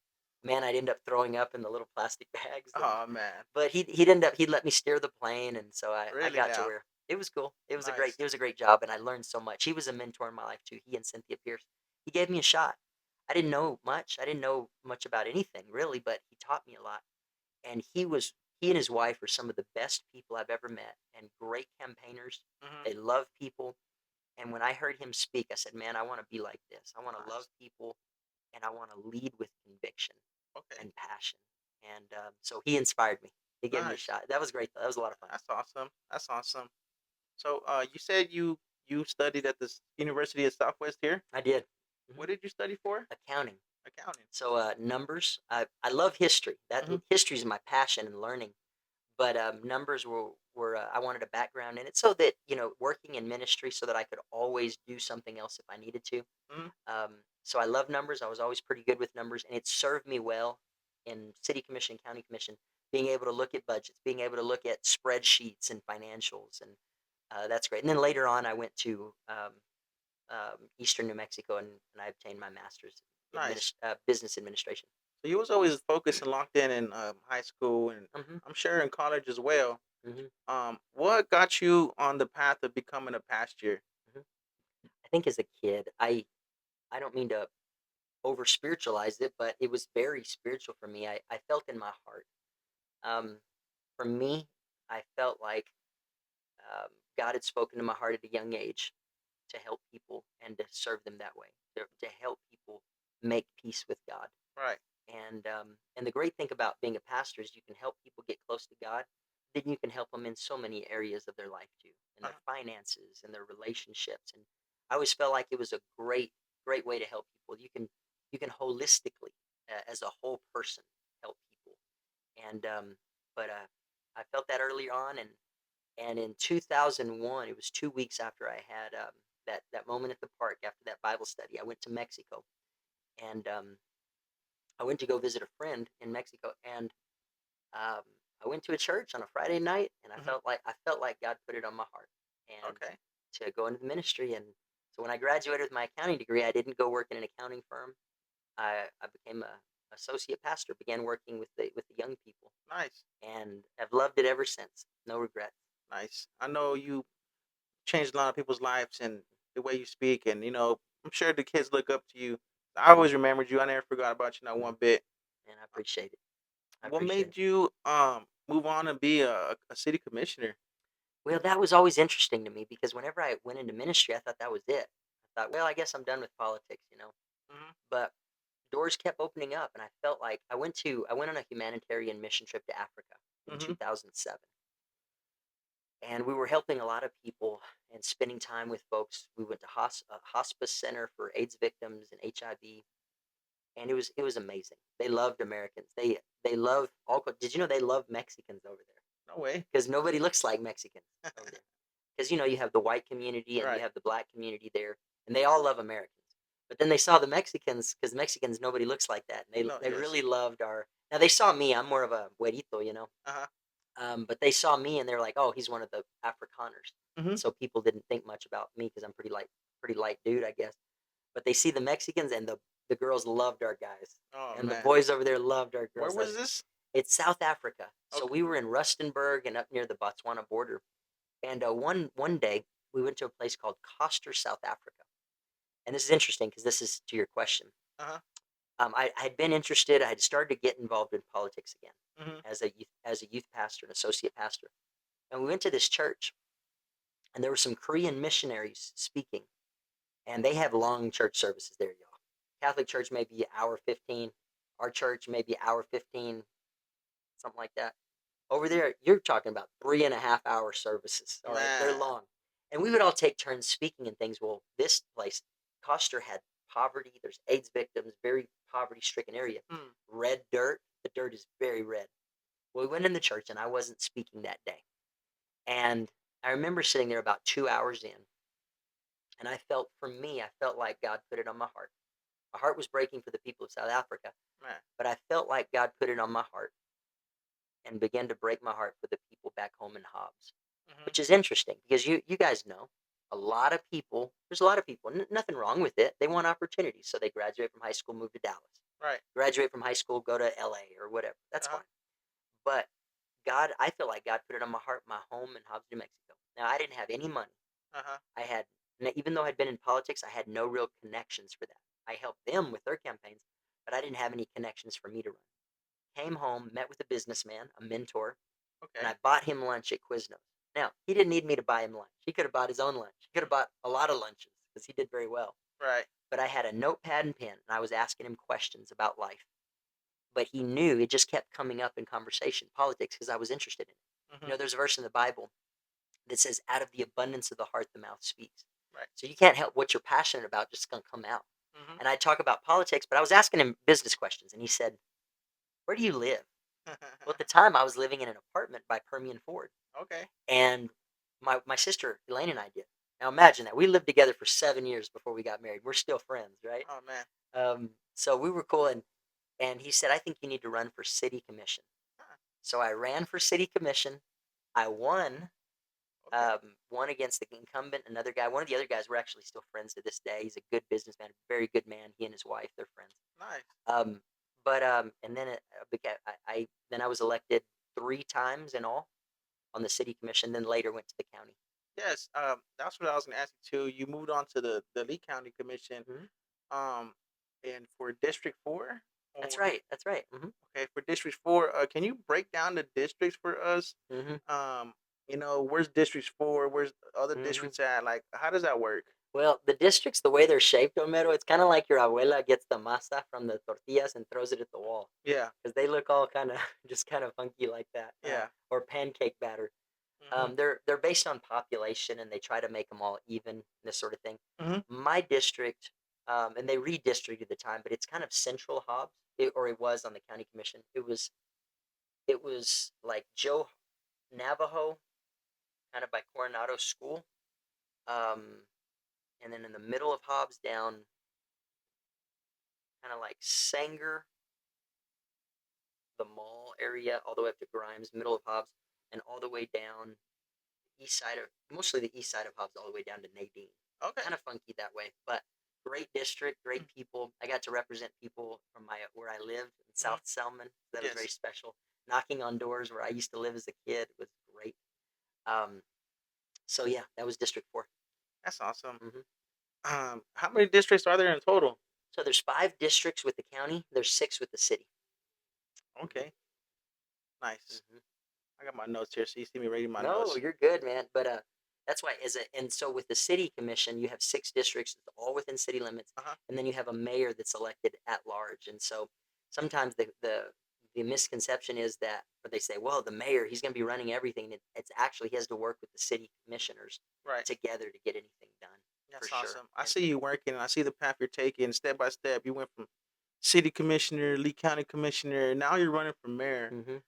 man, I'd end up throwing up in the little plastic bags. Oh man. But he'd let me steer the plane, and so I Really got to now. where it was cool. Nice. It was a great job, and I learned so much. He was a mentor in my life too. He and Cynthia Pierce. He gave me a shot. I didn't know much. I didn't know much about anything really, but he taught me a lot. And he and his wife are some of the best people I've ever met, and great campaigners. Mhm. They love people. And when I heard him speak, I said, "Man, I want to be like this. I want to love Nice. people, and I want to lead with conviction Okay. and passion." And so he inspired me. He gave me a Nice. shot. That was great. Though. That was a lot of fun. That's awesome. That's awesome. So, you said you studied at the University of Southwest here. I did. What did you study for? Accounting. Accounting. So numbers. I love history. Mhm. History is my passion and learning. But numbers were I wanted a background in it so that working in ministry so that I could always do something else if I needed to. Mhm. So I love numbers. I was always pretty good with numbers, and it served me well in city commission, county commission, being able to look at budgets, being able to look at spreadsheets and financials, and that's great. And then later on, I went to Eastern New Mexico, and I obtained my master's in Nice. business administration. So you was always focused and locked in high school, and hmm I'm sure in college as well. hmm What got you on the path of becoming a pastor? hmm I think as a kid, I don't mean to over spiritualized it, but it was very spiritual for me. I felt in my heart. Um, for me, I felt like God had spoken to my heart at a young age to help people and to serve them that way, to help people make peace with God. Right. And the great thing about being a pastor is you can help people get close to God. then you can help them in so many areas of their life too, in their Uh-huh. finances and their relationships. And I always felt like it was a great way to help people. You can holistically, as a whole person, help people. And but I felt that earlier on, and in 2001, it was 2 weeks after I had that moment at the park after that Bible study. I went to Mexico, and I went to go visit a friend in Mexico, and um, I went to a church on a Friday night, and I Hmm. felt like God put it on my heart, and Okay. to go into the ministry. And so when I graduated with my accounting degree, I didn't go work in an accounting firm. I became a associate pastor, began working with the young people, Nice. and have loved it ever since. No regret. Nice. I know you changed a lot of people's lives and the way you speak, and I'm sure the kids look up to you. I always remembered you. I never forgot about you, not one bit. And I appreciate it. I What appreciate it. made you move on and be a city commissioner? Well, that was always interesting to me because whenever I went into ministry, I thought that was it. I thought, well, I guess I'm done with politics. Hmm. But doors kept opening up, and I felt like I went on a humanitarian mission trip to Africa in Hmm. 2007, and we were helping a lot of people and spending time with folks. We went to a hospice center for AIDS victims and HIV, and it was amazing. They loved Americans. They love all. Did you know they love Mexicans over there? No way. Because nobody looks like Mexicans over there. Because you have the white community and you Right. have the black community there, and they all love Americans. But then they saw the Mexicans, because Mexicans nobody looks like that. And they No. they Yes. really loved our. Now they saw me. I'm more of a güerito. Uh huh. But they saw me and they're like, oh, he's one of the Afrikaners. Hmm. So people didn't think much about me because I'm pretty light dude, I guess. But they see the Mexicans, and the girls loved our guys, Oh and the man. boys over there loved our Where girls. was this? It's South Africa. So Okay. we were in Rustenburg and up near the Botswana border. And one day we went to a place called Koster, South Africa. And this is interesting because this is to your question. Uh huh. I had been interested. I had started to get involved in politics again Hmm. as a youth pastor, an associate pastor. And we went to this church, and there were some Korean missionaries speaking, and they have long church services there, y'all. Catholic church maybe hour 15. Our church maybe hour 15, something like that. Over there, you're talking about 3.5 hour services. All right, they're Man. long, and we would all take turns speaking and things. Well, this place, Coster, had poverty. There's AIDS victims, very poverty-stricken area. Hmm. Red dirt. The dirt is very red. Well, we went in the church, and I wasn't speaking that day. And I remember sitting there about 2 hours in, and I felt like God put it on my heart. My heart was breaking for the people of South Africa, Man. but I felt like God put it on my heart and began to break my heart for the people back home in Hobbs, Hmm. which is interesting because you guys know a lot of people. There's a lot of people. Nothing wrong with it. They want opportunities, so they graduate from high school, move to Dallas. Right. Graduate from high school, go to LA or whatever. That's Uh huh. fine. But I feel like God put it on my heart, my home in Hobbs, New Mexico. Now I didn't have any money. Uh huh. I had, even though I'd been in politics, I had no real connections for that. I helped them with their campaigns, but I didn't have any connections for me to run. Came home, met with a businessman, a mentor, and Okay. I bought him lunch at Quiznos. Now, he didn't need me to buy him lunch. He could have bought his own lunch. He could have bought a lot of lunches because he did very well. Right. But I had a notepad and pen, and I was asking him questions about life. But he knew it just kept coming up in conversation, politics, because I was interested in it. Hmm. There's a verse in the Bible that says, out of the abundance of the heart, the mouth speaks. Right. So you can't help what you're passionate about, just going to come out. Hmm. And I talk about politics, but I was asking him business questions, and he said, where do you live? Well, at the time, I was living in an apartment by Permian Ford, Okay. and my sister Elaine and I did. Now imagine that we lived together for 7 years before we got married. We're still friends, right? Oh man. So we were cool, and he said, I think you need to run for city commission. Huh. So I ran for city commission. I won. Okay. One against the incumbent, another guy. One of the other guys, we're actually still friends to this day. He's a good businessman, very good man. He and his wife, they're friends. Nice. But and then then I was elected 3 times in all on the city commission. Then later went to the county. Yes. That's what I was gonna ask you too. You moved on to the Lee County Commission. Hmm. Um, and for District 4, That's or right. That's right. Hmm. okay, for District 4, can you break down the districts for us? Hmm. Where's District 4? Where's other Hmm. districts at? Like, how does that work? Well, the districts, the way they're shaped, Homero, it's kind of like your abuela gets the masa from the tortillas and throws it at the wall. Yeah. Because they look all kind of just kind of funky like that. Yeah. Or pancake batter. Mhm. They're based on population and they try to make them all even, this sort of thing. Mhm. My district, and they redistricted the time, but it's kind of central Hobbs, or it was on the county commission. It was like Joe Navajo, kind of by Coronado School, um, and then in the middle of Hobbs down, kind of like Sanger, the mall area, all the way up to Grimes, middle of Hobbs, and all the way down east side of, mostly the east side of Hobbs, all the way down to Nadine. Okay. Kind of funky that way, but great district, great people. I got to represent people from my where I lived in South Selman. That was very Yes. special. Knocking on doors where I used to live as a kid was great. Um, so yeah, that was District 4. That's awesome. hmm How many districts are there in total? So there's 5 districts with the county. There's 6 with the city. Okay. Nice. hmm I got my notes here, so you see me reading my No, notes. you're good, man. But that's why and so with the city commission, you have 6 districts, all within city limits, Uh huh. and then you have a mayor that's elected at large. And so sometimes the misconception is that, or they say, well, the mayor, he's going to be running everything. It's actually he has to work with the city commissioners Right. together to get anything done. For That's sure. awesome. I And see you working. I see the path you're taking step by step. You went from city commissioner, Lee County commissioner. Now you're running for mayor. mhm,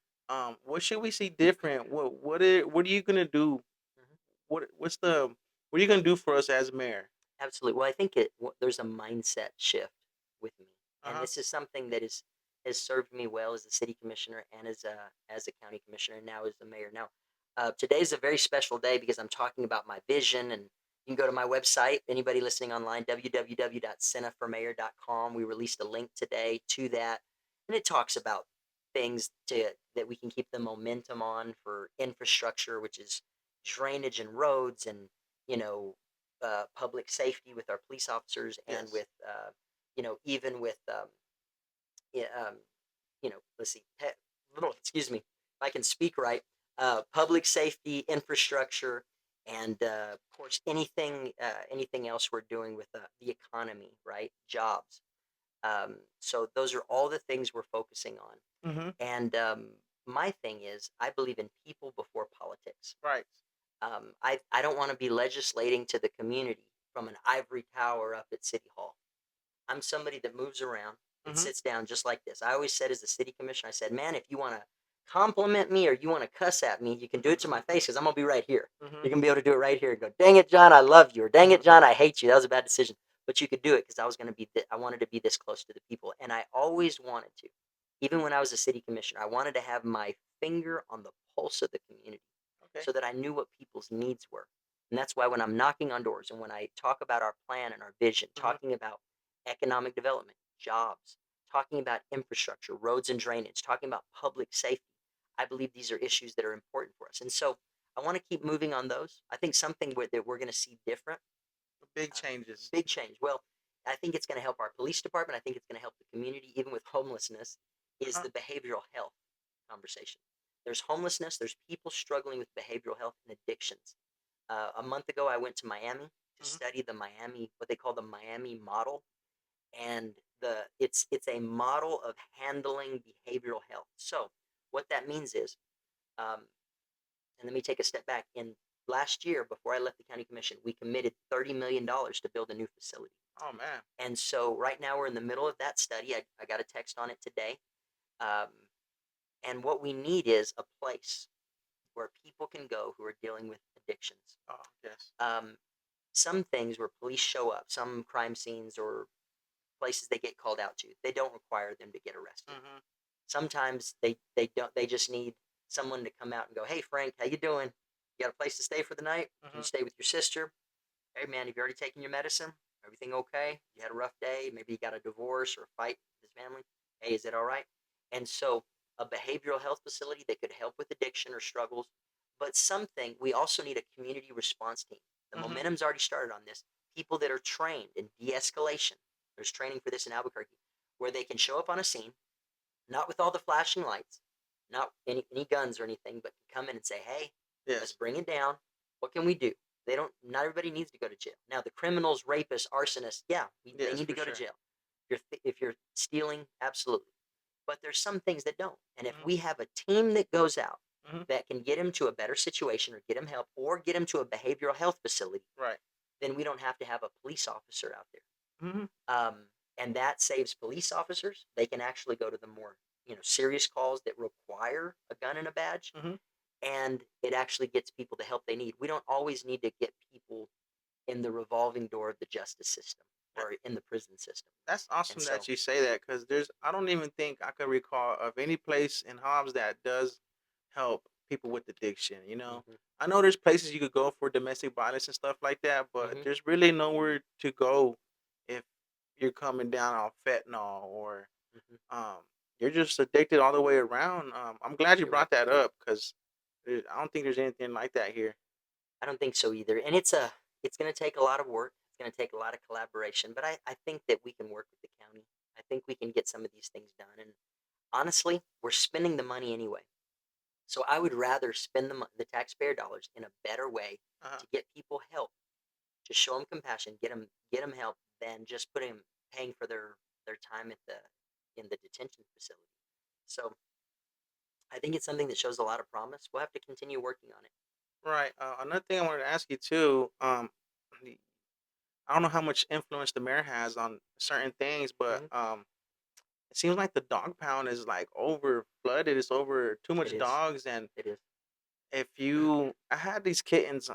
What should we see different? What are you gonna do? mhm. What are you gonna do for us as mayor? Absolutely. Well, I think there's a mindset shift with me, Uh and huh. this is something that has served me well as a city commissioner and as a county commissioner, and now as the mayor. Now, today is a very special day because I'm talking about my vision, and you can go to my website. Anybody listening online, www.senaformayor.com. We released a link today to that, and it talks about things that we can keep the momentum on for infrastructure, which is drainage and roads, and you know public safety with our police officers, and Yes. with even with yeah, let's see, excuse me, if I can speak right, public safety, infrastructure, and of course anything else we're doing with the economy, right? Jobs. So those are all the things we're focusing on. Mm-hmm. And my thing is, I believe in people before politics. Right. I don't want to be legislating to the community from an ivory tower up at City Hall. I'm somebody that moves around and Mm-hmm. sits down just like this. I always said as a city commissioner, I said, man, if you want to compliment me or you want to cuss at me, you can do it to my face because I'm going to be right here. Mm-hmm. You're going to be able to do it right here and go, dang it, John, I love you. Or dang it, Mhm. John, I hate you. That was a bad decision. But you could do it because I was going to be, I wanted to be this close to the people. And I always wanted to. Even when I was a city commissioner, I wanted to have my finger on the pulse of the community Okay. so that I knew what people's needs were. And that's why when I'm knocking on doors and when I talk about our plan and our vision, Mm-hmm. talking about economic development, jobs, talking about infrastructure, roads and drainage, talking about public safety, I believe these are issues that are important for us. And so I want to keep moving on those. I think something that we're going to see different, Big uh, changes. big change. Well, I think it's going to help our police department. I think it's going to help the community, even with homelessness, Uh is huh. the behavioral health conversation. There's homelessness, there's people struggling with behavioral health and addictions. A month ago, I went to Miami to Mm-hmm. study the Miami, what they call the Miami model, and it's a model of handling behavioral health. So what that means is, um, and let me take a step back. In last year, before I left the county commission, we committed $30 million to build a new facility. Oh man. And so right now we're in the middle of that study. I got a text on it today. Um, and what we need is a place where people can go who are dealing with addictions. Oh yes. Um, some things where police show up, some crime scenes or places they get called out to, they don't require them to get arrested. Mm-hmm. Sometimes they don't. They just need someone to come out and go, "Hey, Frank, how you doing? You got a place to stay for the night? Can Mm-hmm. you stay with your sister? Hey, man, have you already taken your medicine? Everything okay? You had a rough day? Maybe you got a divorce or a fight with his family? Hey, is it all right?" And so, a behavioral health facility that could help with addiction or struggles, but something we also need a community response team. The Mm-hmm. momentum's already started on this. People that are trained in de-escalation. There's training for this in Albuquerque, where they can show up on a scene, not with all the flashing lights, not any guns or anything, but come in and say, hey, let's Yes. bring it down. What can we do? They don't. Not everybody needs to go to jail. Now, the criminals, rapists, arsonists, yeah, they Yes, need to for go to sure. jail. If you're stealing, absolutely. But there's some things that don't. And if Mhm. we have a team that goes out Mhm. that can get him to a better situation or get him help or get him to a behavioral health facility, Right. then we don't have to have a police officer out there. Mhm. And that saves police officers. They can actually go to the more serious calls that require a gun and a badge, Mhm. and it actually gets people the help they need. We don't always need to get people in the revolving door of the justice system or in the prison system. That's And awesome so, that you say that because there's I don't even think I could recall of any place in Hobbs that does help people with addiction. hmm I know there's places you could go for domestic violence and stuff like that, but hmm there's really nowhere to go if you're coming down on fentanyl or hmm um you're just addicted all the way around. I'm glad you you're right. brought that up because I don't think there's anything like that here. I don't think so either. And it's going to take a lot of work. It's going to take a lot of collaboration. But I think that we can work with the county. I think we can get some of these things done. And honestly, we're spending the money anyway. So I would rather spend the taxpayer dollars in a better way Uh-huh. to get people help, to show them compassion, get them help, than just paying for their time at the in the detention facility. So I think it's something that shows a lot of promise. We'll have to continue working on it. Right. Another thing I wanted to ask you too. I don't know how much influence the mayor has on certain things, but hmm it seems like the dog pound is like over flooded. It's over too It much is. dogs, and It is. if you, I had these kittens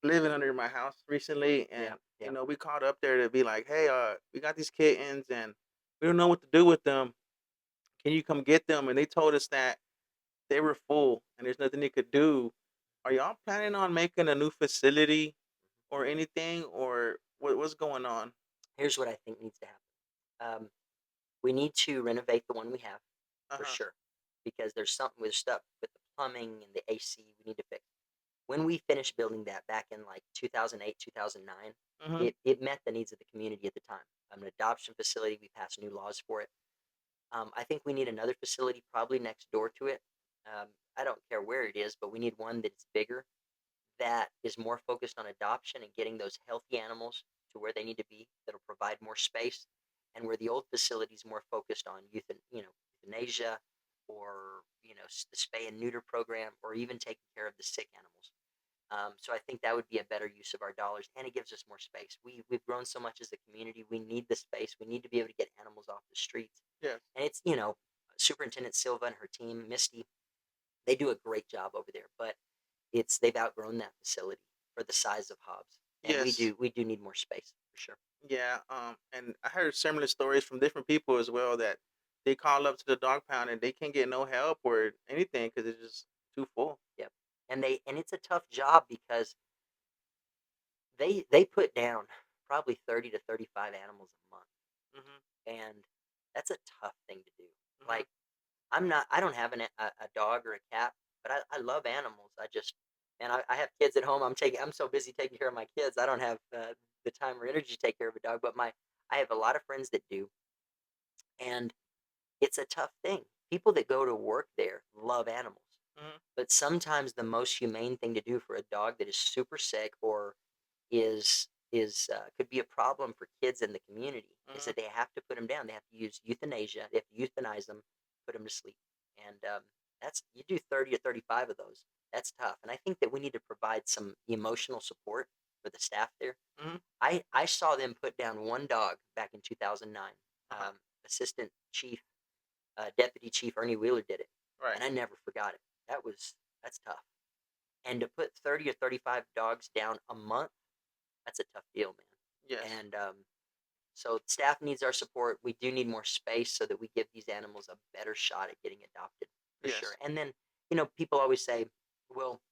living under my house recently, Yeah. and Yeah. we called up there to be like, hey, we got these kittens, and we don't know what to do with them. Can you come get them? And they told us that they were full, and there's nothing they could do. Are y'all planning on making a new facility or anything, or what's going on? Here's what I think needs to happen. We need to renovate the one we have Uh for huh. sure, because there's something with stuff with the plumbing and the AC we need to fix. When we finished building that back in like 2008, 2009, Mhm. it met the needs of the community at the time. An adoption facility, we passed new laws for it. I think we need another facility probably next door to it. Um, I don't care where it is, but we need one that's bigger, that is more focused on adoption and getting those healthy animals to where they need to be, that'll provide more space, and where the old facility is more focused on euthanasia, or the spay and neuter program, or even taking care of the sick animals. So I think that would be a better use of our dollars, and it gives us more space. We've grown so much as a community. We need the space. We need to be able to get animals off the streets, Yes. and it's Superintendent Silva and her team, Misty. They do a great job over there, but they've outgrown that facility for the size of Hobbs, and we Yes. do we do need more space for sure. Yeah. And I heard similar stories from different people as well that they call up to the dog pound and they can't get no help or anything because it's just too full. Yep. And it's a tough job because they put down probably 30 to 35 animals a month, Mhm. and that's a tough thing to do. Mhm. Like, I don't have a dog or a cat, but I love animals. I just and I have kids at home. I'm so busy taking care of my kids. I don't have the time or energy to take care of a dog. But my I have a lot of friends that do, and it's a tough thing. People that go to work there love animals, Mhm. but sometimes the most humane thing to do for a dog that is super sick or is could be a problem for kids in the community is Mhm. that they have to put them down. They have to use euthanasia. They have to euthanize them, put them to sleep, and that's you do 30 or 35 of those. That's tough, and I think that we need to provide some emotional support for the staff there. Mhm. I saw them put down one dog back in 2009. Uh-huh. Assistant Chief Deputy Chief Ernie Wheeler did it, Right. and I never forgot it. That's tough. And to put 30 or 35 dogs down a month, that's a tough deal, man. Yes. And so staff needs our support. We do need more space so that we give these animals a better shot at getting adopted for sure. Yes. And then people always say, well,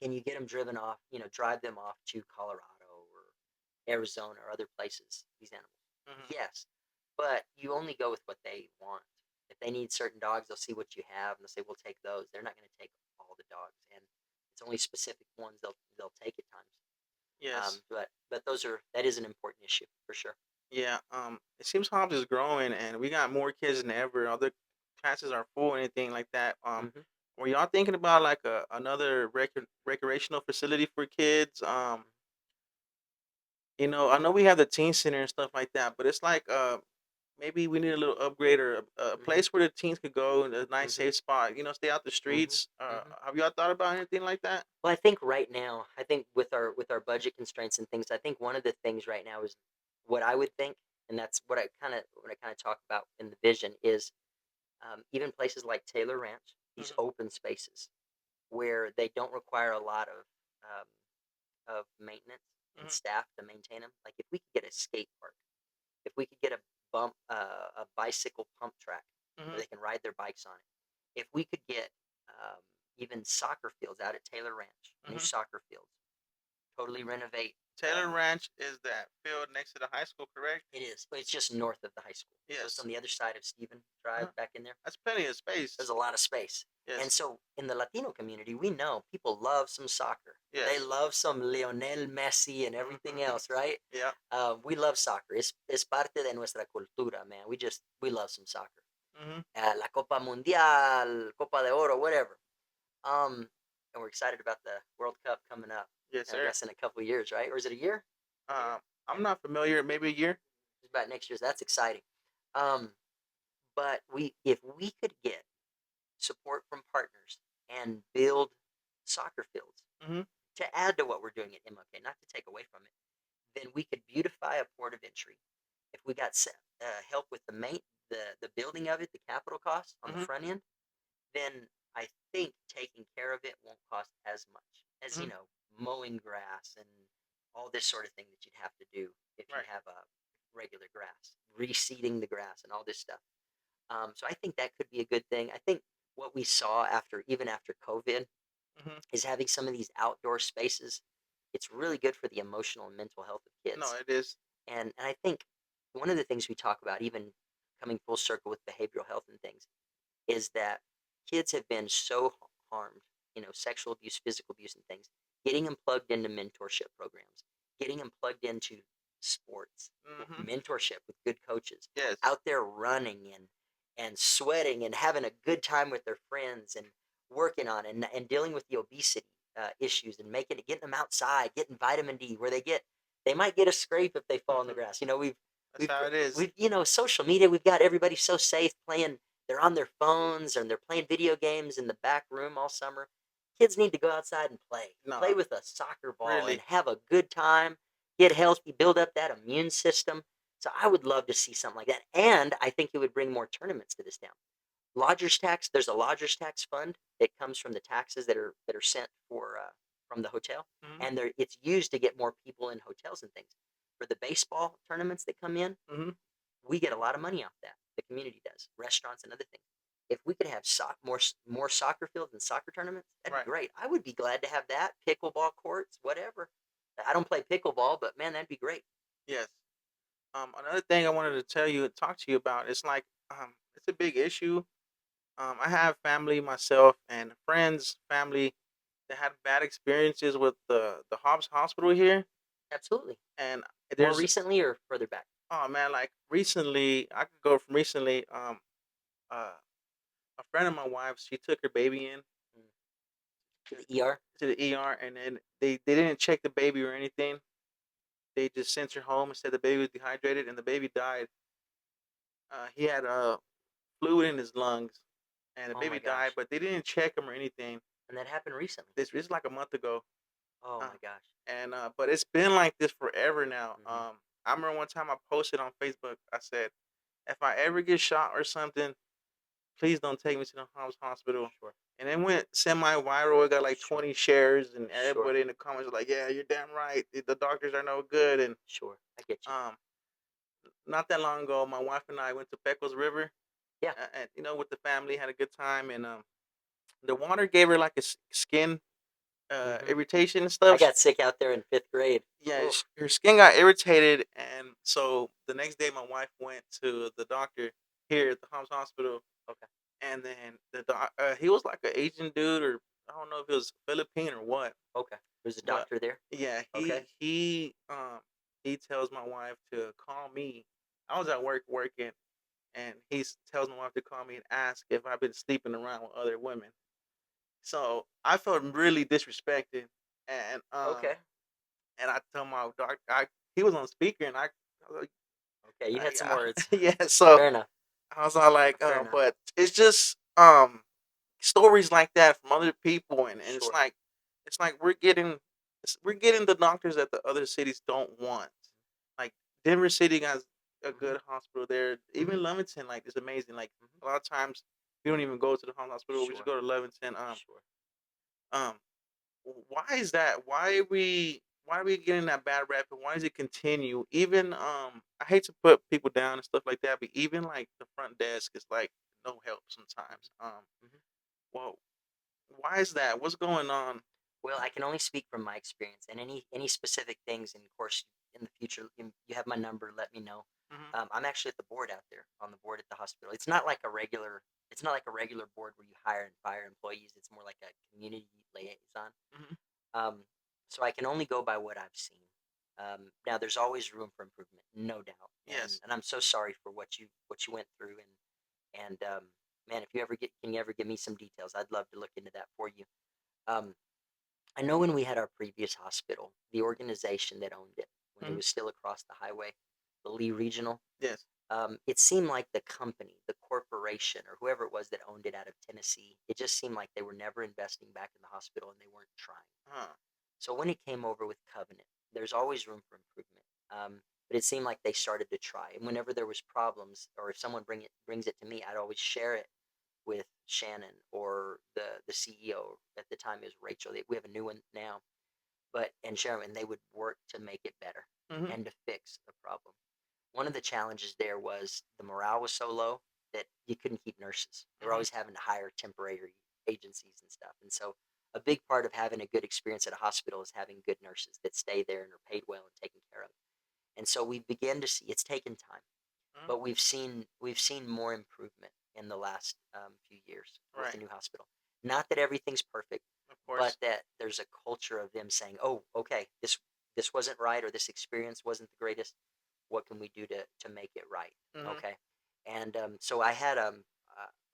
can you get them driven off? Drive them off to Colorado or Arizona or other places. These animals, Mhm. yes, but you only go with what they want. If they need certain dogs, they'll see what you have and they'll say, "We'll take those." They're not going to take all the dogs, and it's only specific ones they'll take at times. Yes. But that is an important issue for sure. Yeah. It seems Hobbs is growing, and we got more kids than ever. Other classes are full, anything like that. hmm Were y'all thinking about like another recreational facility for kids? I know we have the teen center and stuff like that, but it's like maybe we need a little upgrade or a Mm-hmm. place where the teens could go in a nice Mm-hmm. safe spot. Stay out the Mm-hmm. streets. Mm-hmm. Have y'all thought about anything like that? Well, I think right now, I think with our budget constraints and things, I think one of the things right now is what I would think, and that's what I kind of talk about in the vision is even places like Taylor Ranch, these Hmm. open spaces where they don't require a lot of maintenance and Hmm. staff to maintain them. Like if we could get a skate park, if we could get a bicycle pump track where Hmm. they can ride their bikes on it, if we could get um, even soccer fields out at Taylor Ranch, new Hmm. soccer fields, totally renovate. Taylor Ranch is that field next to the high school, correct? It is, but it's just north of the high school, so it's Yes. on the other side of Stephen Drive Uh-huh. back in there. That's plenty of There's space. a lot of space. And Yes. so in the Latino community, we know people love some soccer. They Yes. love some Lionel Messi and everything Hmm. else, right? Yeah. We love soccer. Es parte de nuestra cultura, man. We love some soccer. Hmm. La Copa Mundial, Copa de Oro, whatever. Um, and we're excited about the World Cup coming up. Yes, I sir. guess in a couple of years, right? Or is it a year? A year? Um, Yeah, I'm not familiar. Maybe a year. it's about next year. So that's exciting. Um, but if we could get support from partners and build soccer fields Hmm. to add to what we're doing at MLK, not to take away from it, then we could beautify a port of entry. If we got help with the building of it, the capital costs on the Hmm. front end, then I think taking care of it won't cost as much as Hmm. mowing grass and all this sort of thing that you'd have to do if you Right. have a regular grass, reseeding the grass and all this stuff. So I think that could be a good thing. I think what we saw even after COVID Hmm. is having some of these outdoor spaces. It's really good for the emotional and mental health of No, kids. it is. And I think one of the things we talk about, even coming full circle with behavioral health and things, is that kids have been so harmed, sexual abuse, physical abuse, and things. Getting them plugged into mentorship programs, getting them plugged into sports, Hmm. mentorship with good coaches, Yes. out there running and sweating and having a good time with their friends and working on it and dealing with the obesity issues and getting them outside, getting vitamin D where they might get a scrape if they fall in the Hmm. grass. That's We've how it is. we've social media. We've got everybody so safe playing, they're on their phones and they're playing video games in the back room all summer. Kids need to go outside and play. No, Play with a soccer ball and really. have a good time, get healthy, build up that immune system. So I would love to see something like that. And I think it would bring more tournaments to this town. Lodgers tax, there's a lodgers tax fund that comes from the taxes that are sent from the hotel. Hmm. And it's used to get more people in hotels and things. For the baseball tournaments that come in, Hmm. we get a lot of money off that. The community does, restaurants and other things. If we could have more soccer fields and soccer tournaments, that'd be Right. great. I would be glad to have that. Pickleball courts, whatever. I don't play pickleball, but man, that'd be great. Yes. Another thing I wanted to tell you and talk to you about. It's like it's a big issue. I have family myself and friends, family that had bad experiences with the Hobbs Hospital here, Absolutely. and More there's recently or further back? oh man, like recently, I could go from recently. Uh, a friend of my wife's, she took her baby in Mm. To the ER? to the ER, and then they didn't check the baby or anything. They just sent her home and said the baby was dehydrated, and the baby died. He had fluid in his lungs, and the Oh my baby died, gosh. but they didn't check him or anything. And that happened recently. This like a month ago. Oh Uh, my gosh. and but it's been like this forever now. Hmm. I remember one time I posted on Facebook. I said, if I ever get shot or something, please don't take me to the Hobbs Hospital. Sure. And it went semi-viral. It got like Sure. 20 shares, and Sure. everybody in the comments was like, "Yeah, you're damn right. The doctors are no good." And Sure. I get you. um, not that long ago, my wife and I went to Peckles River, Yeah. and with the family, had a good time, and the water gave her like a skin Hmm. irritation and I stuff. got sick out there in fifth grade. Yeah, Oof. her skin got irritated, and so the next day, my wife went to the doctor here at the Hobbs Hospital, Okay. and then he was like an Asian dude, or I don't know if it was Philippine or what, Okay. There's a but doctor there. yeah, Okay. he tells my wife to call me. I was at work working, and tells my wife to call me and ask if I've been sleeping around with other women. So I felt really disrespected, and Okay. I told my doctor, he was on speaker, and I was like, Okay. You had some yeah, words. yeah. So Fair enough. I was all like, Fair enough. but it's just stories like that from other people, and Sure. it's like we're getting the doctors that the other cities don't want. Like Denver City has a Hmm. good hospital there. Hmm. Even Leamington, like, is amazing. Like Hmm. a lot of times we don't even go to the hospital. We just Sure. go to Leamington. Sure. Um, why is that? Why are we getting that bad rap, and why does it continue? Even I hate to put people down and stuff like that, but even like the front desk is like no help sometimes. Hmm. Well, why is that? What's going on? Well, I can only speak from my experience, and any specific things. And of course, in the future, you have my number. Let me know. Hmm. I'm actually at the board out there, on the board at the hospital. It's not like a regular. It's not like a regular board where you hire and fire employees. It's more like a community liaison. Hmm. Um, so I can only go by what I've seen. Now, there's always room for improvement, no doubt. And Yes. and I'm so sorry for what you went through. And man, if you ever get can you ever give me some details? I'd love to look into that for you. Um, I know when we had our previous hospital, the organization that owned it, when it Hmm. was still across the highway, the Lee Regional, Yes. it seemed like the company, the corporation, or whoever it was that owned it out of Tennessee, it just seemed like they were never investing back in the hospital and they weren't trying. Huh. So when it came over with Covenant, there's always room for improvement. But it seemed like they started to try. And whenever there was problems, or if someone brings it to me, I'd always share it with Shannon or the CEO at the time is Rachel. We have a new one now, but and Sharon, and they would work to make it better Hmm. and to fix the problem. One of the challenges there was the morale was so low that you couldn't keep nurses. They were Hmm. always having to hire temporary agencies and stuff. And so a big part of having a good experience at a hospital is having good nurses that stay there and are paid well and taken care of. And so we begin to see it's taken time, Hmm. but we've seen more improvement in the last few years with the Right. new hospital. Not that everything's perfect, Of but course. that there's a culture of them saying, "Oh, okay, this wasn't right, or this experience wasn't the greatest. What can we do to make it right?" Hmm. Okay, and so I had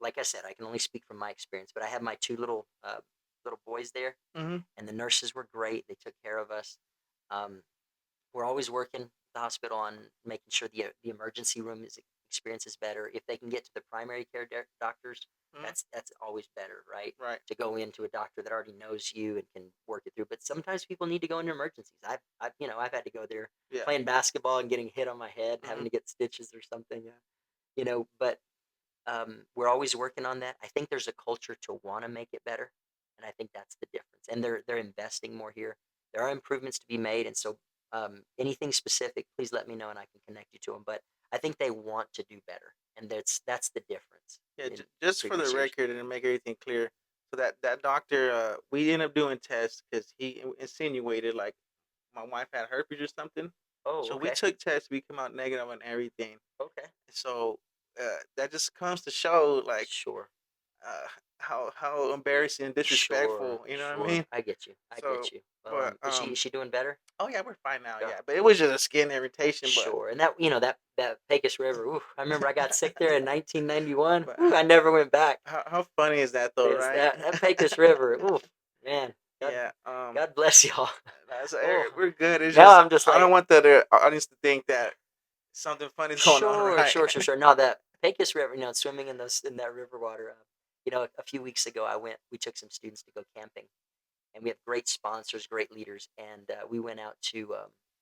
like I said, I can only speak from my experience, but I had my two little boys there, Hmm. and the nurses were great. They took care of us. Um, we're always working at the hospital on making sure the emergency room is experience is better. If they can get to the primary care doctors, Hmm. that's always better, right? Right. To go into a doctor that already knows you and can work it through. But sometimes people need to go into emergencies. I've had to go there Yeah. playing basketball and getting hit on my head and having Hmm. to get stitches or something. But we're always working on that. I think there's a culture to want to make it better, and I think that's the difference. And they're investing more here. There are improvements to be made, and so anything specific, please let me know, and I can connect you to them. But I think they want to do better, and that's the difference Yeah. in Just for the previous years. record and to make everything clear, so that doctor, we ended up doing tests because he insinuated like my wife had herpes or something. Oh, So we okay, took tests. We come out negative on everything. okay, So that just comes to show like sure, how embarrassing and sure, disrespectful. You know what I sure. mean? I get you. I So, get you. Well, but is she doing better? oh yeah, we're fine now. Yeah. Yeah, but it was just a skin irritation. But Sure, and that Pecos River. Ooh, I remember I got sick there in 1991. but Ooh, I never went back. how funny is that though, Yes, right? that Pecos River. Ooh, man, God Yeah. God bless y'all. That's Oh, we're good. It's now just I'm just I like, don't want the audience to think that something funny is going on, sure, right? sure, sure, sure. No, that Pecos River. Swimming in that river water. A few weeks ago, we took some students to go camping, and we have great sponsors, great leaders, and we went out to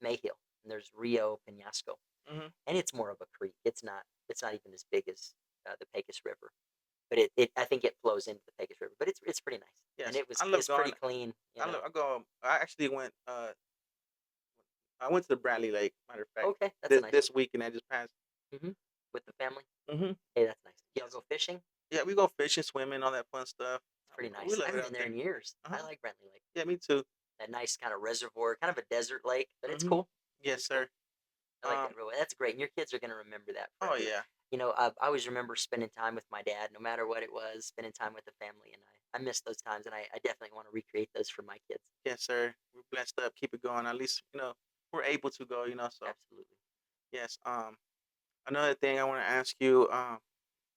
Mayhill, and there's Rio Penasco, Hmm. and it's more of a creek. It's not even as big as the Pecos River, but I think it flows into the Pecos River. But it's pretty nice, and Yes, I love it's pretty going. clean. I go. I actually went. I went to the Bradley Lake. Matter of fact, Okay, that's a nice this weekend I just passed. one. With the family. Hmm. Hey, that's nice. Y'all Yes. go fishing? Yeah, we go fishing, swimming, all that fun stuff. It's pretty We nice. I love it haven't been out there there. in years. Uh I huh. like Brentley Lake. Yeah, me too. That nice kind of reservoir, kind of a desert lake, but it's Hmm. cool. Yes, It's cool. sir. I like that Um. real well. That's great. And your kids are going to remember that Oh forever. yeah. I always remember spending time with my dad, no matter what it was, spending time with the family. And I miss those times. And I definitely want to recreate those for my kids. Yes, sir. We're blessed up. Keep it going. At least we're able to go. So Absolutely. yes. Another thing I want to ask you.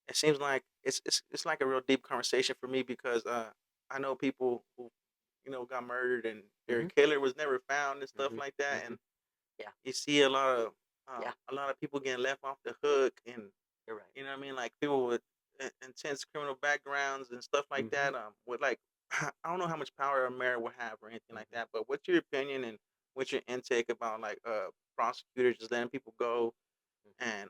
It seems like it's like a real deep conversation for me because I know people who got murdered and their Mm-hmm. killer was never found and stuff Mm-hmm. like that. Mm-hmm. And Yeah. you see Yeah. a lot of people getting left off the hook, and You're right. you know what I mean, like people with intense criminal backgrounds and stuff like Mm-hmm. that. With like I don't know how much power a mayor will have or anything like Mm-hmm. that, but what's your opinion and what's your intake about like prosecutors just letting people go Mm-hmm. and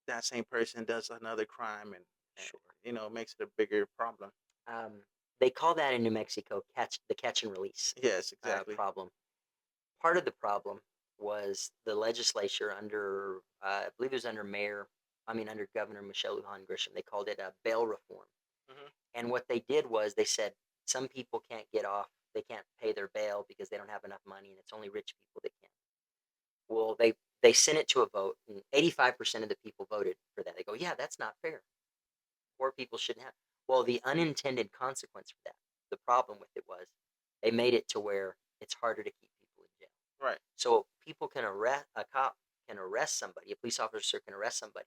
that same person does another crime and Sure. makes it a bigger problem. Um, they call that in New Mexico catch and release Yes, exactly. problem. Part of the problem was the legislature under, I believe it was under Governor Michelle Lujan Grisham. They called it bail reform. Hmm. And what they did was they said some people can't get off, they can't pay their bail because they don't have enough money, and it's only rich people that can. Well, they sent it to a vote, and 85% of the people voted for that. They go, yeah, that's not fair. Poor people shouldn't have. Well, the unintended consequence for that, the problem with it was, they made it to where it's harder to keep people in jail. Right. So people can arrest a cop can arrest somebody, a police officer can arrest somebody,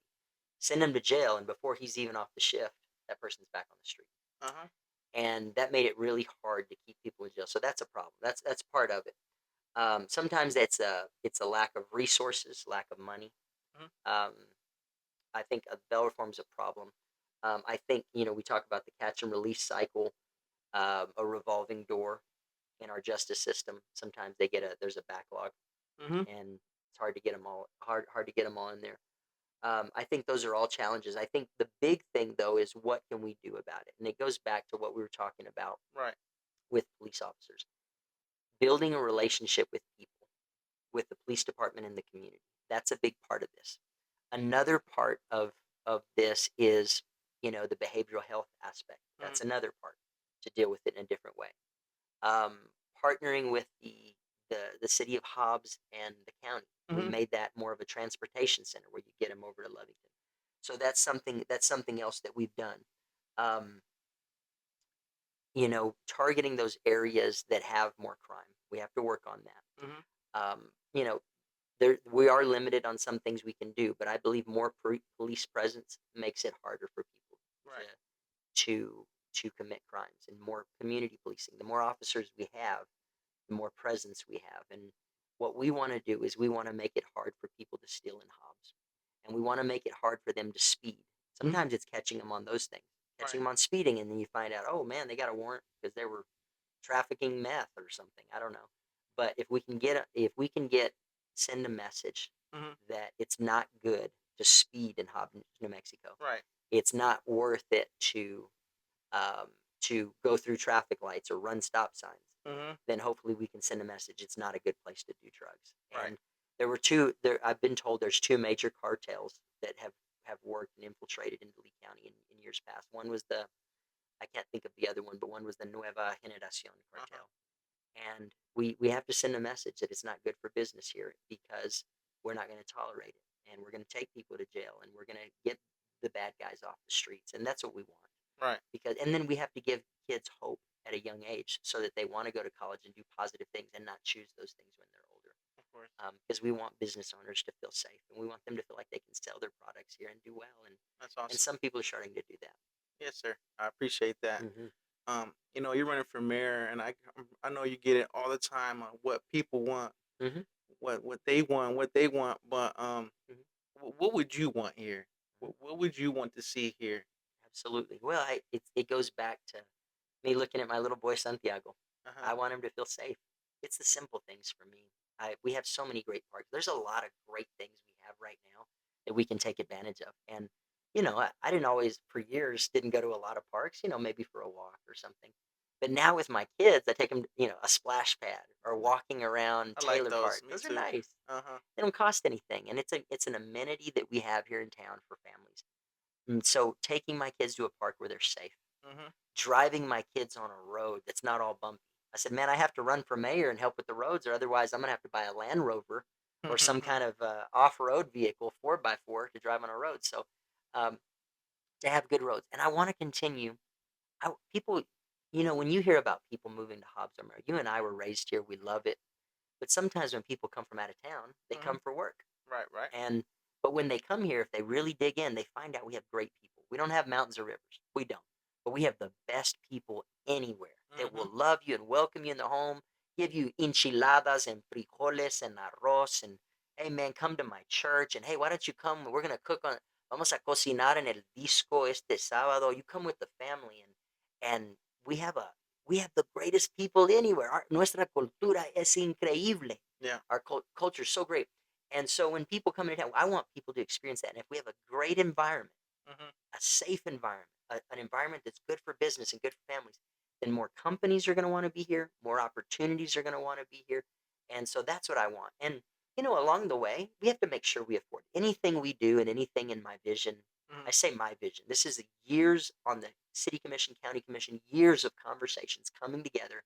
send him to jail, and before he's even off the shift, that person's back on the street. Uh huh. And that made it really hard to keep people in jail. So that's a problem. That's part of it. Sometimes it's a lack of resources, lack of money. Hmm. Um, I think bail reform is a problem. I think we talk about the catch and release cycle, a revolving door in our justice system. Sometimes there's a backlog, Hmm. and it's hard to get them all hard to get them all in there. I think those are all challenges. I think the big thing though is what can we do about it, and it goes back to what we were talking about Right. with police officers, building a relationship with people, with the police department and the community. That's a big part of this. Another part of this is the behavioral health aspect. Hmm. That's another part to deal with it in a different way. Um, Partnering with the city of Hobbs and the county, we Hmm. made that more of a transportation center where you get them over to Lovington. So that's something else that we've done. Um, Targeting those areas that have more crime. We have to work on that. Hmm. You know, we are limited on some things we can do, but I believe more police presence makes it harder for people Right. to to commit crimes, and more community policing. The more officers we have, the more presence we have. And what we want to do is we want to make it hard for people to steal in Hobbs, and we want to make it hard for them to speed. Hmm. Sometimes it's catching them on those things, catching Right. them on speeding, and then you find out, oh man, they got a warrant because they were trafficking meth or something. I don't know. But if we can get send a message Hmm. that it's not good to speed in Hobbs, New Mexico. Right. It's not worth it um, to go through traffic lights or run stop signs. Hmm. Then hopefully we can send a message it's not a good place to do drugs. Right. And there were two. There, I've been told there's two major cartels that have worked and infiltrated into Lee County in years past. One was the I can't think of the other one, but one was the Nueva Generacion Uh-huh. cartel. And we have to send a message that it's not good for business here because we're not going to tolerate it, and we're going to take people to jail, and we're going to get the bad guys off the streets, and that's what we want. Right. Because and then we have to give kids hope at a young age so that they want to go to college and do positive things and not choose those things when they're older. Of course. Because we want business owners to feel safe, and we want them to feel like they can sell their products here and do well. That's And awesome. some people are starting to do that. Yes, sir. I appreciate that. Mm-hmm. You're running for mayor, and I know you get it all the time on what people want, Mm-hmm. what they want. But Mm-hmm. what would you want here? What would you want to see here? Absolutely. Well, it goes back to me looking at my little boy Santiago. Uh huh. I want him to feel safe. It's the simple things for me. We have so many great parks. There's a lot of great things we have right now that we can take advantage of. And I didn't always for years didn't go to a lot of parks. Maybe for a walk or something. But now with my kids, I take them, a splash pad or walking around I like Taylor those. Park. Me Those are too. nice. Uh huh. They don't cost anything, and it's an amenity that we have here in town for families. And so taking my kids to a park where they're safe, Mhm. driving my kids on a road that's not all bumpy. I said, man, I have to run for mayor and help with the roads, or otherwise I'm gonna have to buy a Land Rover or some kind of off-road vehicle, 4x4, to drive on a road. So um, to have good roads, and I want to continue. People, when you hear about people moving to Hobbs, you and I were raised here. We love it, but sometimes when people come from out of town, they Mhm. come for work. Right. Right. And but when they come here, if they really dig in, they find out we have great people. We don't have mountains or rivers. We don't. But we have the best people anywhere. love you and welcome you in the home, give you enchiladas and frijoles and arroz and hey man, come to my church and hey, why don't you come? We're gonna cook on vamos a cocinar en el disco este sábado. You come with the family and we have a we have the greatest people anywhere. Nuestra cultura es increíble. Yeah. Our culture is so great. And so when people come into town, I want people to experience that. And if we have a great environment, Hmm. a safe environment, an environment that's good for business and good for families, then more companies are going to want to be here, more opportunities are going to want to be here. And so that's what I want. And, along the way, we have to make sure we afford anything we do and anything in my vision. Hmm. I say my vision. This is years on the city commission, county commission, years of conversations coming together.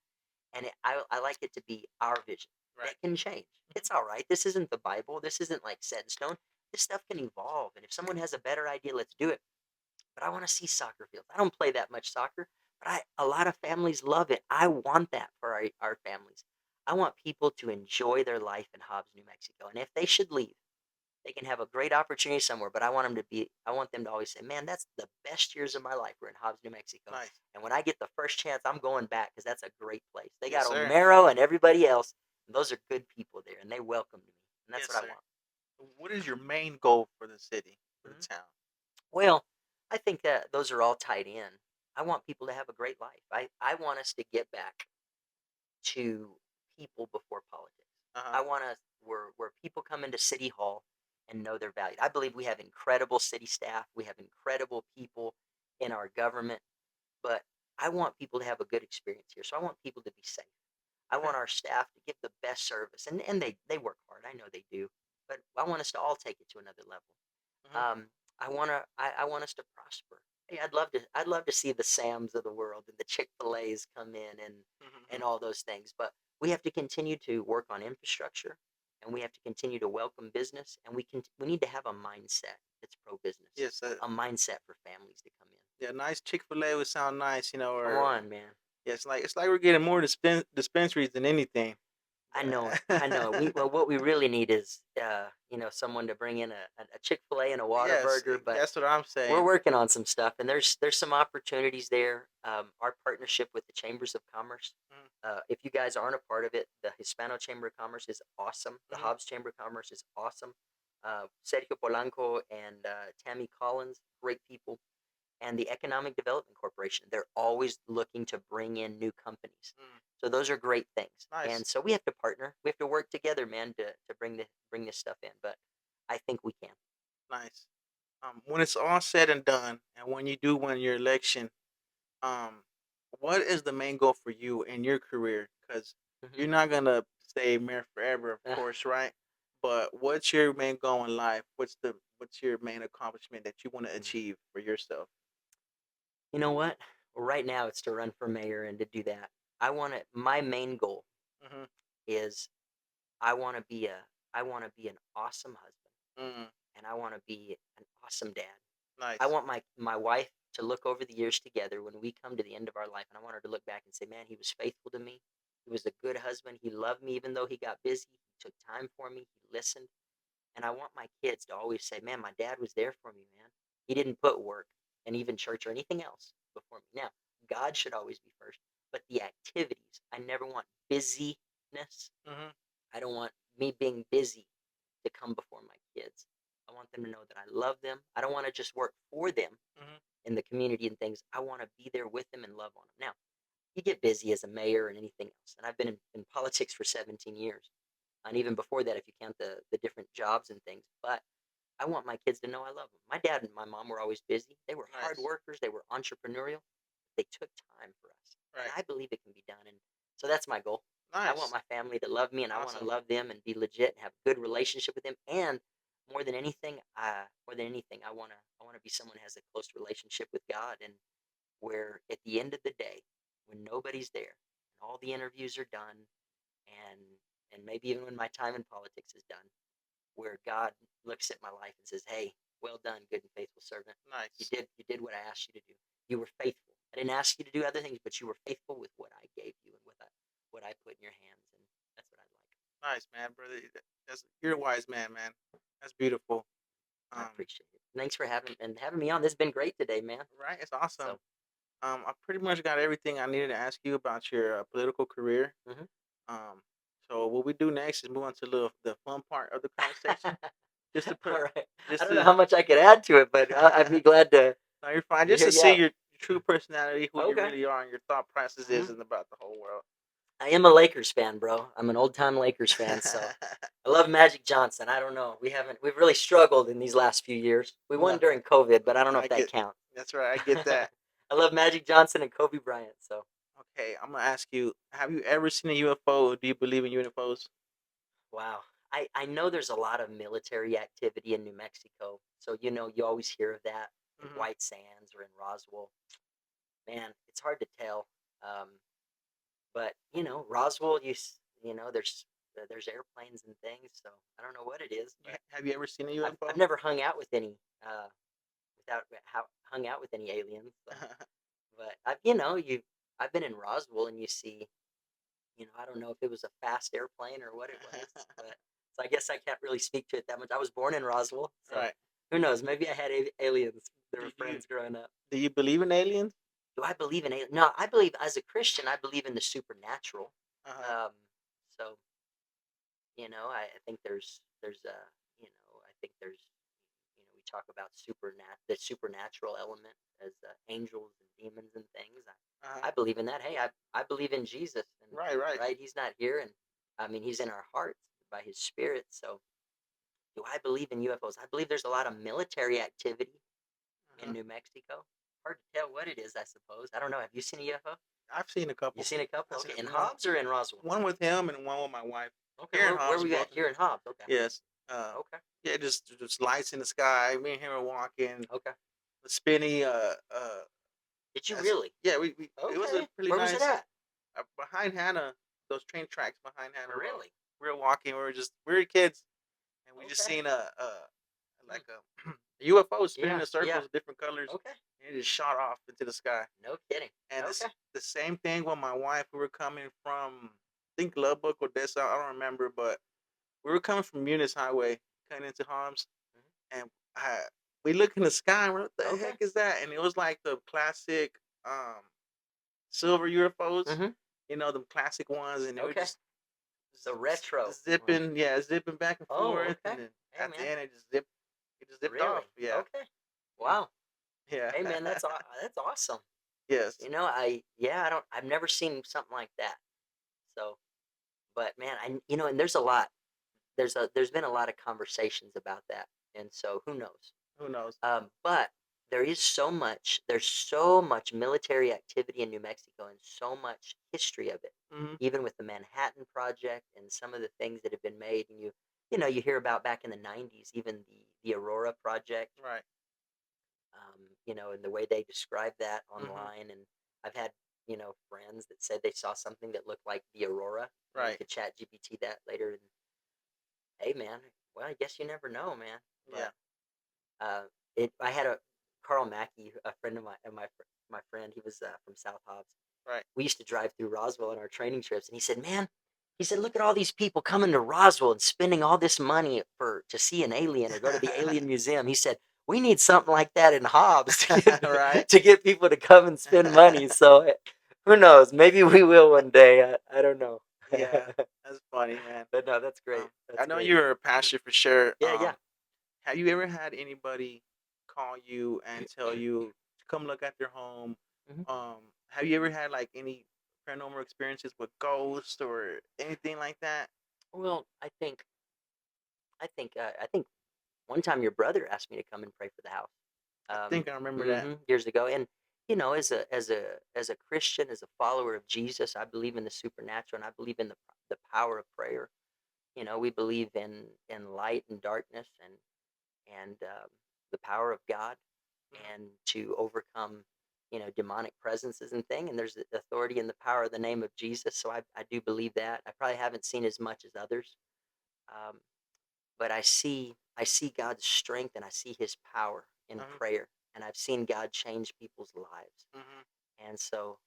And I like it to be our vision. Right. That can change. Mhm. It's all right. This isn't the Bible. This isn't like set in stone. This stuff can evolve. And if someone has a better idea, let's do it. But I want to see soccer fields. I don't play that much soccer, but a lot of families love it. I want that for our families. I want people to enjoy their life in Hobbs, New Mexico. And if they should leave, they can have a great opportunity somewhere. But I want them to always say, man, that's the best years of my life. We're in Hobbs, New Mexico. Nice. And when I get the first chance, I'm going back because that's a great place. They Yes, got sir. Omero and everybody else. And those are good people there, and they welcome me. And that's Yes, what I sir. want. What is your main goal for the city, for the Mhm. town? Well, I think that those are all tied in. I want people to have a great life. I want us to get back to people before politics. Uh-huh. I want us where people come into City Hall and know they're valued. I believe we have incredible city staff. We have incredible people in our government, but I want people to have a good experience here. So I want people to be safe. I Okay. want our staff to give the best service, and they work hard. I know they do, but I want us to all take it to another level. Hmm. I want us to prosper. Hey, I'd love to see the Sams of the world and the Chick-fil-A's come in and Hmm. all those things. But we have to continue to work on infrastructure, and we have to continue to welcome business, and we need to have a mindset that's pro business, Yes. a mindset for families to come in. Yeah. Nice Chick-fil-A would sound nice, Come or on, man. yeah, it's like we're getting more dispensaries than anything. I know it. I know it. But What we really need is someone to bring in a Chick-fil-A and a yes, Whataburger, but that's what I'm we're saying. working on some stuff, and there's some opportunities there. Our partnership with the Chambers of Commerce. If you guys aren't a part of it, the Hispano Chamber of Commerce is awesome. The Mm-hmm. Hobbs Chamber of Commerce is awesome. Sergio Polanco and Tammy Collins, great people, and the Economic Development Corporation. They're always looking to bring in new companies. Mm, So those are great things. nice, And so we have to partner. We have to work together, man, to bring this stuff in. But I think we can. nice. When it's all said and done, and when you do win your election, um, what is the main goal for you in your career? Because Hmm. you're not gonna stay mayor forever, of course, right? But what's your main goal in life? What's your main accomplishment that you want to achieve for yourself? You know what? Right now, it's to run for mayor and to do that. I want to. My main goal Mm-hmm. is I want to be a. I want to be an awesome husband, Mm, and I want to be an awesome dad. I nice. want my wife to look over the years together when we come to the end of our life, and I want her to look back and say, "Man, he was faithful to me. He was a good husband. He loved me even though he got busy. He took time for me. He listened." And I want my kids to always say, "Man, my dad was there for me, man. He didn't put work and even church or anything else before me." Now, God should always be first, but the activities, I never want busyness. Mm-hmm. I don't want me being busy to come before my kids. I want them to know that I love them. I don't want to just work for them Mm-hmm. in the community and things. I want to be there with them and love on them. Now, you get busy as a mayor and anything else. And I've been in politics for 17 years. And even before that, if you count the different jobs and things. But I want my kids to know I love them. My dad and my mom were always busy. They were hard Nice. workers. They were entrepreneurial. They took time for us. And Right. I believe it can be done. And so that's my goal. I want Nice. my family to love me, and I want to Awesome. love them and be legit and have a good relationship with them. And more than anything, I want to be someone who has a close relationship with God, and where at the end of the day, when nobody's there, and all the interviews are done, and maybe even when my time in politics is done, where God looks at my life and says, "Hey, well done, good and faithful servant. Nice. You did what I asked you to do. You were faithful. I didn't ask you to do other things, but you were faithful with what I gave you and what I put in your hands." And that's what I'd like. Nice, man, brother. You're a wise man, man. That's beautiful. I Um, appreciate it. Thanks for having me on. This has been great today, man. right? It's awesome. So I pretty much got everything I needed to ask you about your political career. Hmm. Um, so what we do next is move on to the fun part of the conversation. Just to put, All right. I just don't know to. how much I could add to it, but I'd be glad to No, you're fine. Just hear to you see out. your true personality, who you Okay. really are, and your thought processes, Hmm. and about the whole world. I am a Lakers fan, bro. I'm an old time Lakers fan, so I love Magic Johnson. I don't know. We've really struggled in these last few years. We won No, during COVID, but I don't know I if that get. counts. That's right. I get that. I love Magic Johnson and Kobe Bryant. So Okay, I'm gonna ask you: have you ever seen a UFO? Or do you believe in UFOs? wow. I know there's a lot of military activity in New Mexico. So you always hear of that in Hmm. White Sands or in Roswell. Man, it's hard to tell. Um, but Roswell, there's airplanes and things. So I don't know what it is, but Have you ever seen a I've UFO? never hung out with any without hung out with any aliens. So, but I've been in Roswell and you see, I don't know if it was a fast airplane or what it was, but so I guess I can't really speak to it that much. I was born in Roswell, so Right. who knows? Maybe I had aliens. They Do were you friends growing up. do you believe in aliens? Do I believe in aliens? No, I believe as a Christian, I believe in the supernatural. Uh huh. Um, so I think there's a I think there's we talk about the supernatural element as angels and demons and things. Uh huh. I believe in that. Hey, I believe in Jesus, and Right. Right. right, he's not here, and I mean he's in our hearts by his spirit. So do I believe in UFOs? I believe there's a lot of military activity Uh in huh. New Mexico. Hard to tell what it is, I suppose. I don't know. Have you seen a UFO? I've seen a You couple. seen a couple? I've seen Okay, in one. Hobbs or in Roswell? One with him and one with my wife. Okay, Here in where Hobbs, were you at? both of Here them. in Hobbs. Okay, Yes. Uh, okay, yeah, just lights in the sky. Me and him were walking. okay. The spinny. Did you really? Yeah. We. It was a Okay. pretty Where was it nice. at? Behind Hannah, those train tracks behind Hannah Road. Really? We were walking. We were kids, and we just Okay. seen a Hmm. like a UFO spinning Yeah, in yeah. circles, different colors, Okay. and it just shot off into the sky. No kidding. And Okay. it's the same thing with my wife. We were coming from, I think Lubbock or Odessa. I don't remember, but we were coming from Eunice Highway, cutting into Homs, Hmm. and I, we look in the sky. And what the Okay. heck is that? And it was like the classic um, silver UFOs. Hmm. You know, the classic ones, and they were Okay. just The retro ones. zipping, yeah, zipping back and Oh, forth, and okay. then Hey, at the man. end, it just zipped Really? off. Yeah. Okay. Mm. Wow. Yeah. Hey, man, that's awesome. Yes. I've never seen something like that. So, but man, and there's a lot. There's been a lot of conversations about that, and so who knows? Who knows? But there's so much military activity in New Mexico and so much history of it, Hmm. even with the Manhattan Project and some of the things that have been made. And you hear about back in the '90s, even the Aurora Project, Right. and the way they describe that Hmm. online. And I've had friends that said they saw something that looked like the Aurora. You Right. could chat GPT that later. And hey, man, well, I guess you never know, man. Yeah. But I had a Carl Mackey, a friend of my friend. He was from South Hobbs. Right. We used to drive through Roswell on our training trips, and he said, "Man," he said, "look at all these people coming to Roswell and spending all this money to see an alien or go to the alien museum." He said, "We need something like that in Hobbs to Right. to get people to come and spend money." So who knows? Maybe we will one day. I don't know. Yeah. That's funny, man. But no, that's great. I That's know great. you're a pastor for sure. Yeah, yeah. Have you ever had anybody call you and tell you to come look at their home? Mhm. Um, have you ever had like any paranormal experiences with ghosts or anything like that? Well, I think one time your brother asked me to come and pray for the house. I think I remember that. Years ago, and as a Christian, as a follower of Jesus, I believe in the supernatural, and I believe in the power of prayer. We believe in light and darkness, and the power of God, Hmm. and to overcome demonic presences and thing. And there's the authority and the power of the name of Jesus. So I do believe that. I probably haven't seen as much as others. Um, but I see God's strength and I see His power in Hmm. prayer, and I've seen God change people's lives, Hmm. and so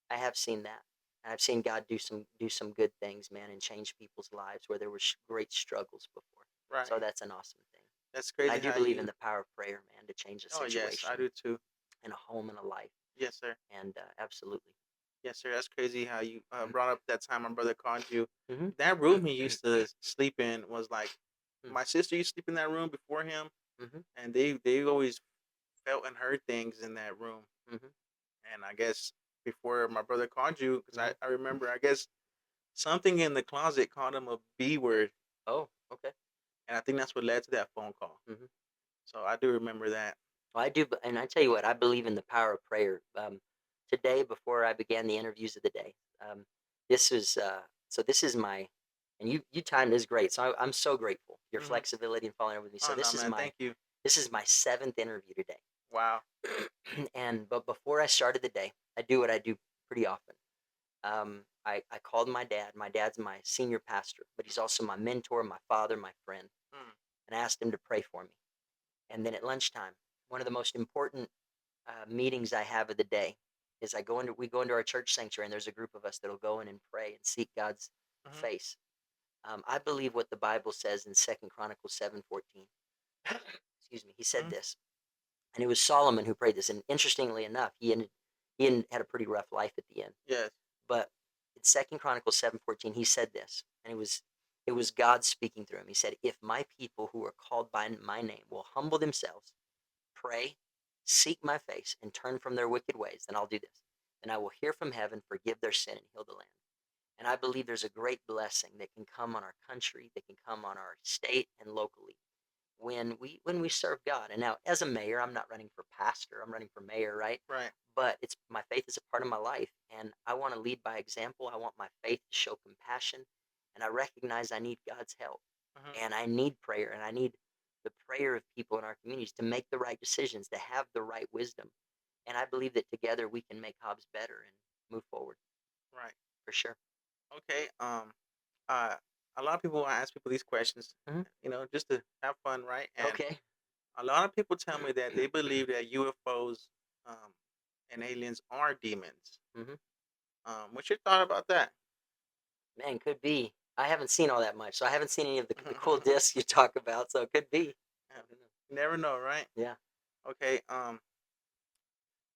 I have seen that, and I've seen God do some good things, man, and change people's lives where there were great struggles before. So Right. that's an awesome thing, That's and I crazy do how believe in you. the power of prayer, man, to change a Oh yes, I situation do too. in a home and a life. Yes, sir. And absolutely. Yes, sir. That's crazy how you brought up that time my brother called you. Mm-hmm. That room he used to sleep in was like Mm-hmm. my sister used to sleep in that room before him, Mm-hmm. and they always felt and heard things in that room. Mm-hmm. And I guess before my brother called you, because Mm-hmm. I remember, I guess something in the closet called him a B word, Oh, okay. and I think that's what led to that phone call. Mm-hmm. So I do remember that. Well, I do, and I tell you what, I believe in the power of prayer. Today, before I began the interviews of the day, um, this is so. This is my, and you timed this great. So I'm so grateful your Hmm. flexibility and following up with me. So Oh no, man! Thank you. this is my seventh interview today. Wow. And but before I started the day, I do what I do pretty often. I called my dad. My dad's my senior pastor, but he's also my mentor, my father, my friend, Mm, and I asked him to pray for me. And then at lunchtime, one of the most important meetings I have of the day is we go into our church sanctuary, and there's a group of us that'll go in and pray and seek God's mm-hmm. face. I believe what the Bible says in Second Chronicles 7:14. Excuse me. He said Mm-hmm. this, and it was Solomon who prayed this. And interestingly enough, had a pretty rough life at the end. Yes. But in Second Chronicles 7:14, he said this, and it was God speaking through him. He said, "If my people who are called by my name will humble themselves, pray, seek my face, and turn from their wicked ways, then I'll do this. Then I will hear from heaven, forgive their sin, and heal the land." And I believe there's a great blessing that can come on our country, that can come on our state and locally when we serve God. And now, as a mayor, I'm not running for pastor; I'm running for mayor, right? Right. But it's my faith is a part of my life, and I want to lead by example. I want my faith to show compassion, and I recognize I need God's help, Mm-hmm. and I need prayer, and I need the prayer of people in our communities to make the right decisions, to have the right wisdom. And I believe that together we can make Hobbs better and move forward Right. for sure. Okay. Uh, a lot of people ask people these questions, Hmm. just to have fun, right? And Okay. a lot of people tell me that they believe that UFOs um, and aliens are demons. Hmm. What's your thought about that? Man, could be. I haven't seen all that much, so I haven't seen any of the cool discs you talk about. So it could be. Yeah, you never know, right? Yeah. Okay.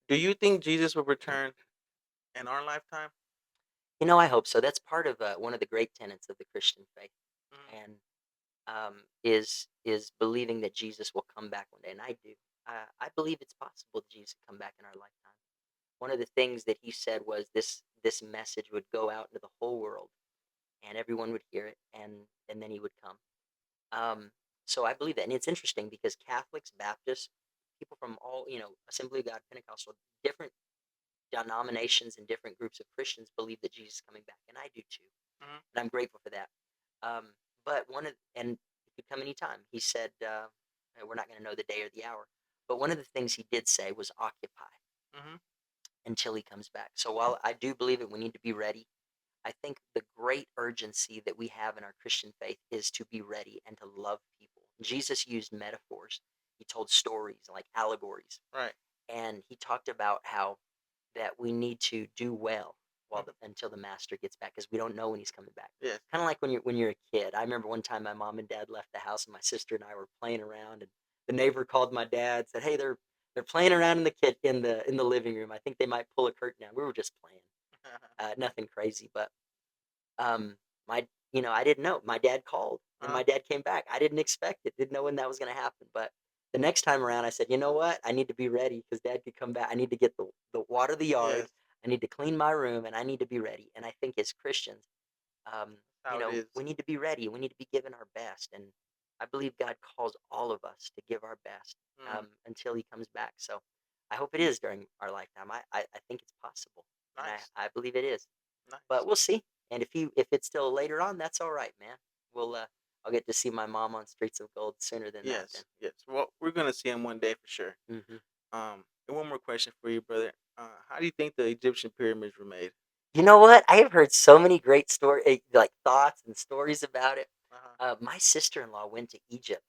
Do you think Jesus will return in our lifetime? I hope so. That's part of one of the great tenets of the Christian faith, Mm-hmm. and is believing that Jesus will come back one day. And I do. I believe it's possible that Jesus will come back in our lifetime. One of the things that he said was this message would go out into the whole world, and everyone would hear it, and then he would come. Um, so I believe that, and it's interesting because Catholics, Baptists, people from all Assembly of God, Pentecostal, different denominations and different groups of Christians believe that Jesus is coming back, and I do too, Mm-hmm. and I'm grateful for that. But and it could come anytime. He said, "We're not going to know the day or the hour." But one of the things he did say was occupy Mm-hmm. until he comes back. So while I do believe it, we need to be ready. I think the great urgency that we have in our Christian faith is to be ready and to love people. Jesus used metaphors. He told stories like allegories, Right. and he talked about how that we need to do well Mm-hmm. until the master gets back because we don't know when he's coming back. Yes. Kind of like when you're a kid. I remember one time my mom and dad left the house and my sister and I were playing around, and the neighbor called my dad, said, "Hey, they're playing around in the kid in the living room. I think they might pull a curtain down." We were just playing, nothing crazy, but um, my I didn't know. My dad called and Uh-huh. my dad came back. I didn't expect it. Didn't know when that was going to happen, but the next time around, I said, "You know what? I need to be ready because Dad could come back. I need to get the water the yard. Yes. I need to clean my room, and I need to be ready." And I think as Christians, That's how it is. we need to be ready. We need to be giving our best, and I believe God calls all of us to give our best Mm. until He comes back. So I hope it is during our lifetime. I think it's possible, and Nice. I believe it is. But Nice. we'll see. And if it's still later on, that's all right, man. I'll get to see my mom on Streets of Gold sooner than that. Then. Yes. Yes. Well, we're gonna see him one day for sure. Hmm. And one more question for you, brother. How do you think the Egyptian pyramids were made? You know what? I have heard so many great like thoughts and stories about it. Uh-huh. My sister-in-law went to Egypt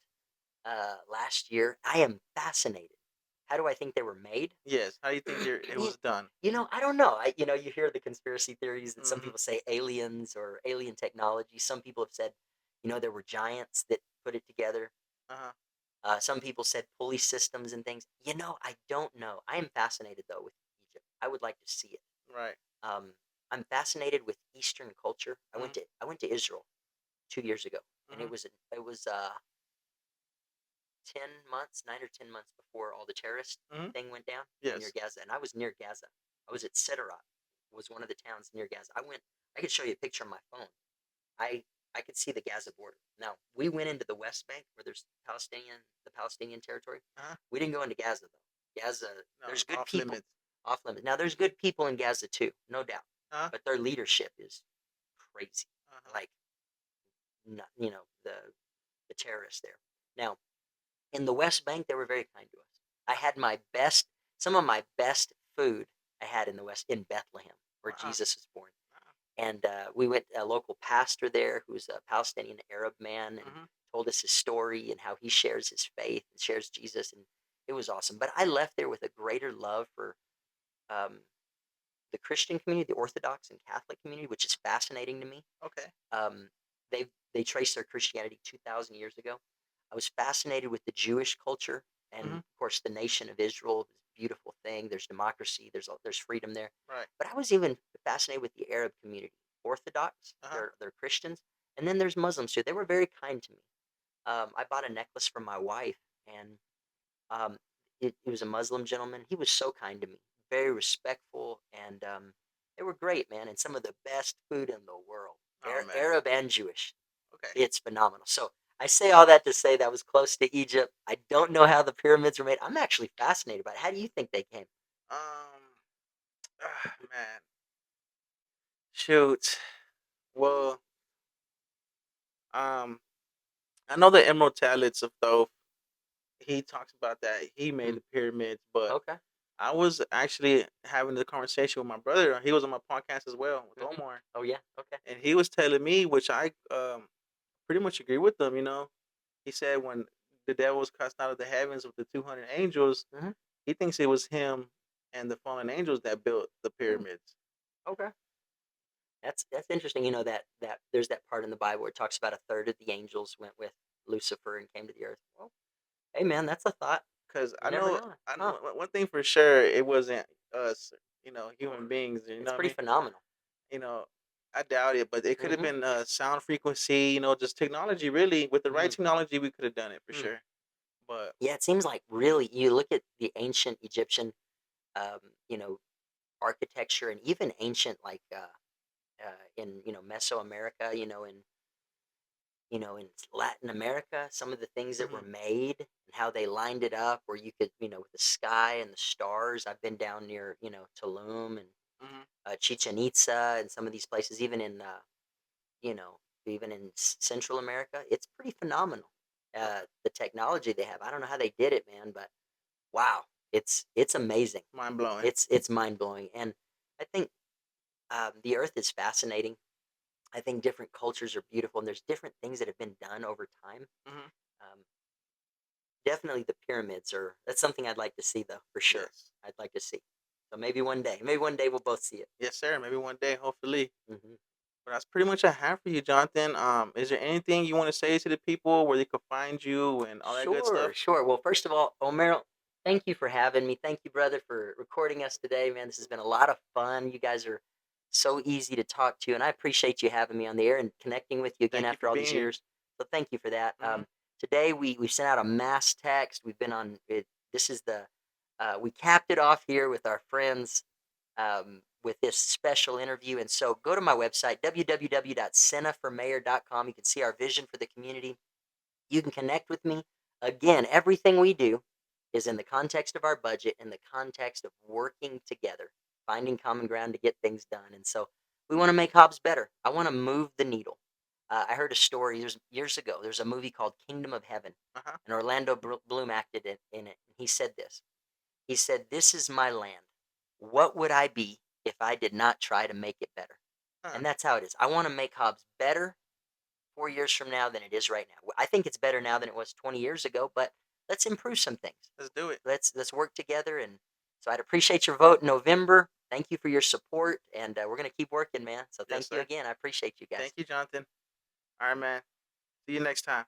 last year. I am fascinated. How do I think they were made? Yes. How do you think it you, was done? I don't know. You hear the conspiracy theories that some Mm-hmm. people say aliens or alien technology. Some people have said, there were giants that put it together. Uh-huh. Some people said pulley systems and things. I don't know. I am fascinated though with Egypt. I would like to see it. Right. I'm fascinated with Eastern culture. Mhm. I went to Israel 2 years ago, and Mhm. it was 10 months, 9 or 10 months before all the terrorist Mhm. thing went down near Yes. Gaza, and I was near Gaza. I was at Sederot, was one of the towns near Gaza. I went. I could show you a picture on my phone. I I could see the Gaza border. Now we went into the West Bank where there's the Palestinian territory. Uh-huh. We didn't go into Gaza though. Gaza, No, there's good off people limits. off limits. Now there's good people in Gaza too, no doubt, Huh? but their leadership is crazy. Uh-huh. Like, not, the terrorists there. Now in the West Bank, they were very kind to us. I had some of my best food I had in Bethlehem, where Wow. Jesus was born. Wow. And we went a local pastor there who's a Palestinian Arab man and Mhm. told us his story and how he shares his faith and shares Jesus. And it was awesome. But I left there with a greater love for um, the Christian community, the Orthodox and Catholic community, which is fascinating to me. Okay. Um, they trace their Christianity 2,000 years ago. I was fascinated with the Jewish culture, and Mhm. of course, the nation of Israel is a beautiful thing. There's democracy. There's freedom there. Right. But I was even fascinated with the Arab community, Orthodox. Uh-huh. They're Christians, and then there's Muslims too. They were very kind to me. I bought a necklace for my wife, and um, it was a Muslim gentleman. He was so kind to me, very respectful, and they were great, man. And some of the best food in the world, Oh man. Arab and Jewish. Okay. It's phenomenal. So I say all that to say that was close to Egypt. I don't know how the pyramids were made. I'm actually fascinated by it. How do you think they came? Man. Shoot. Well, um, I know the Emerald Tablets of Thoth. He talks about that. He made Hmm. the pyramids, but Okay. I was actually having the conversation with my brother. He was on my podcast as well with Hmm. Omar, Oh yeah. Okay. and he was telling me, which I pretty much agree with them. He said when the devil was cast out of the heavens with the 200 angels, Hmm. he thinks it was him and the fallen angels that built the Hmm. pyramids. Okay. That's interesting. You know that there's that part in the Bible where it talks about a third of the angels went with Lucifer and came to the earth. Well, hey man, that's a thought. Because You never know. I Huh? know one thing for sure, it wasn't us, human beings. You It's know what I pretty mean? phenomenal. You know, I doubt it, but it could have Hmm. been sound frequency. Just technology. Really, with the right Hmm. technology, we could have done it for Hmm. sure. But Yeah, it seems like really you look at the ancient Egyptian, um, you know, architecture and even ancient in Mesoamerica, in Latin America, some of the things that were mhm, made and how they lined it up, where you could, with the sky and the stars. I've been down near, Tulum and mhm, Chichen Itza and some of these places, you know, even in Central America. It's pretty phenomenal. okay, The technology they have. I don't know how they did it, man, but wow, it's amazing. mind blowing. It's mind blowing, and I think the Earth is fascinating. I think different cultures are beautiful, and there's different things that have been done over time. Hmm. Um, Definitely, the pyramids are. That's something I'd like to see, though, for sure. Yes, I'd like to see. So maybe one day we'll both see it. yes, sir. Maybe one day, hopefully. Hmm. But that's pretty much I have for you, Jonathan. Is there anything you want to say to the people where they could find you and all that good Sure, stuff? sure. Well, first of all, Omer, thank you for having me. Thank you, brother, for recording us today, man. This has been a lot of fun. You guys are so easy to talk to, and I appreciate you having me on the air and connecting with you again Thank you for after all being these here. years. So thank you for that. Hmm. Today we sent out a mass text. We've been on it. This is the we capped it off here with our friends with this special interview. And so go to my website, www.senaformayor.com. You can see our vision for the community. You can connect with me. Again, everything we do is in the context of our budget, in the context of working together, finding common ground to get things done. And so we want to make Hobbs better. I want to move the needle. I heard a story years ago. There's a movie called Kingdom of Heaven, Uh huh. and Orlando Bloom acted in it. He said this. He said, "This is my land. What would I be if I did not try to make it better?" Huh. And that's how it is. I want to make Hobbs better 4 years from now than it is right now. I think it's better now than it was 20 years ago, but let's improve some things. Let's do it. Let's work together. And so I'd appreciate your vote in November. Thank you for your support, and we're gonna keep working, man. So Yes, thank you sir. again. I appreciate you Thank guys. you, Jonathan. All right, man. See you next time.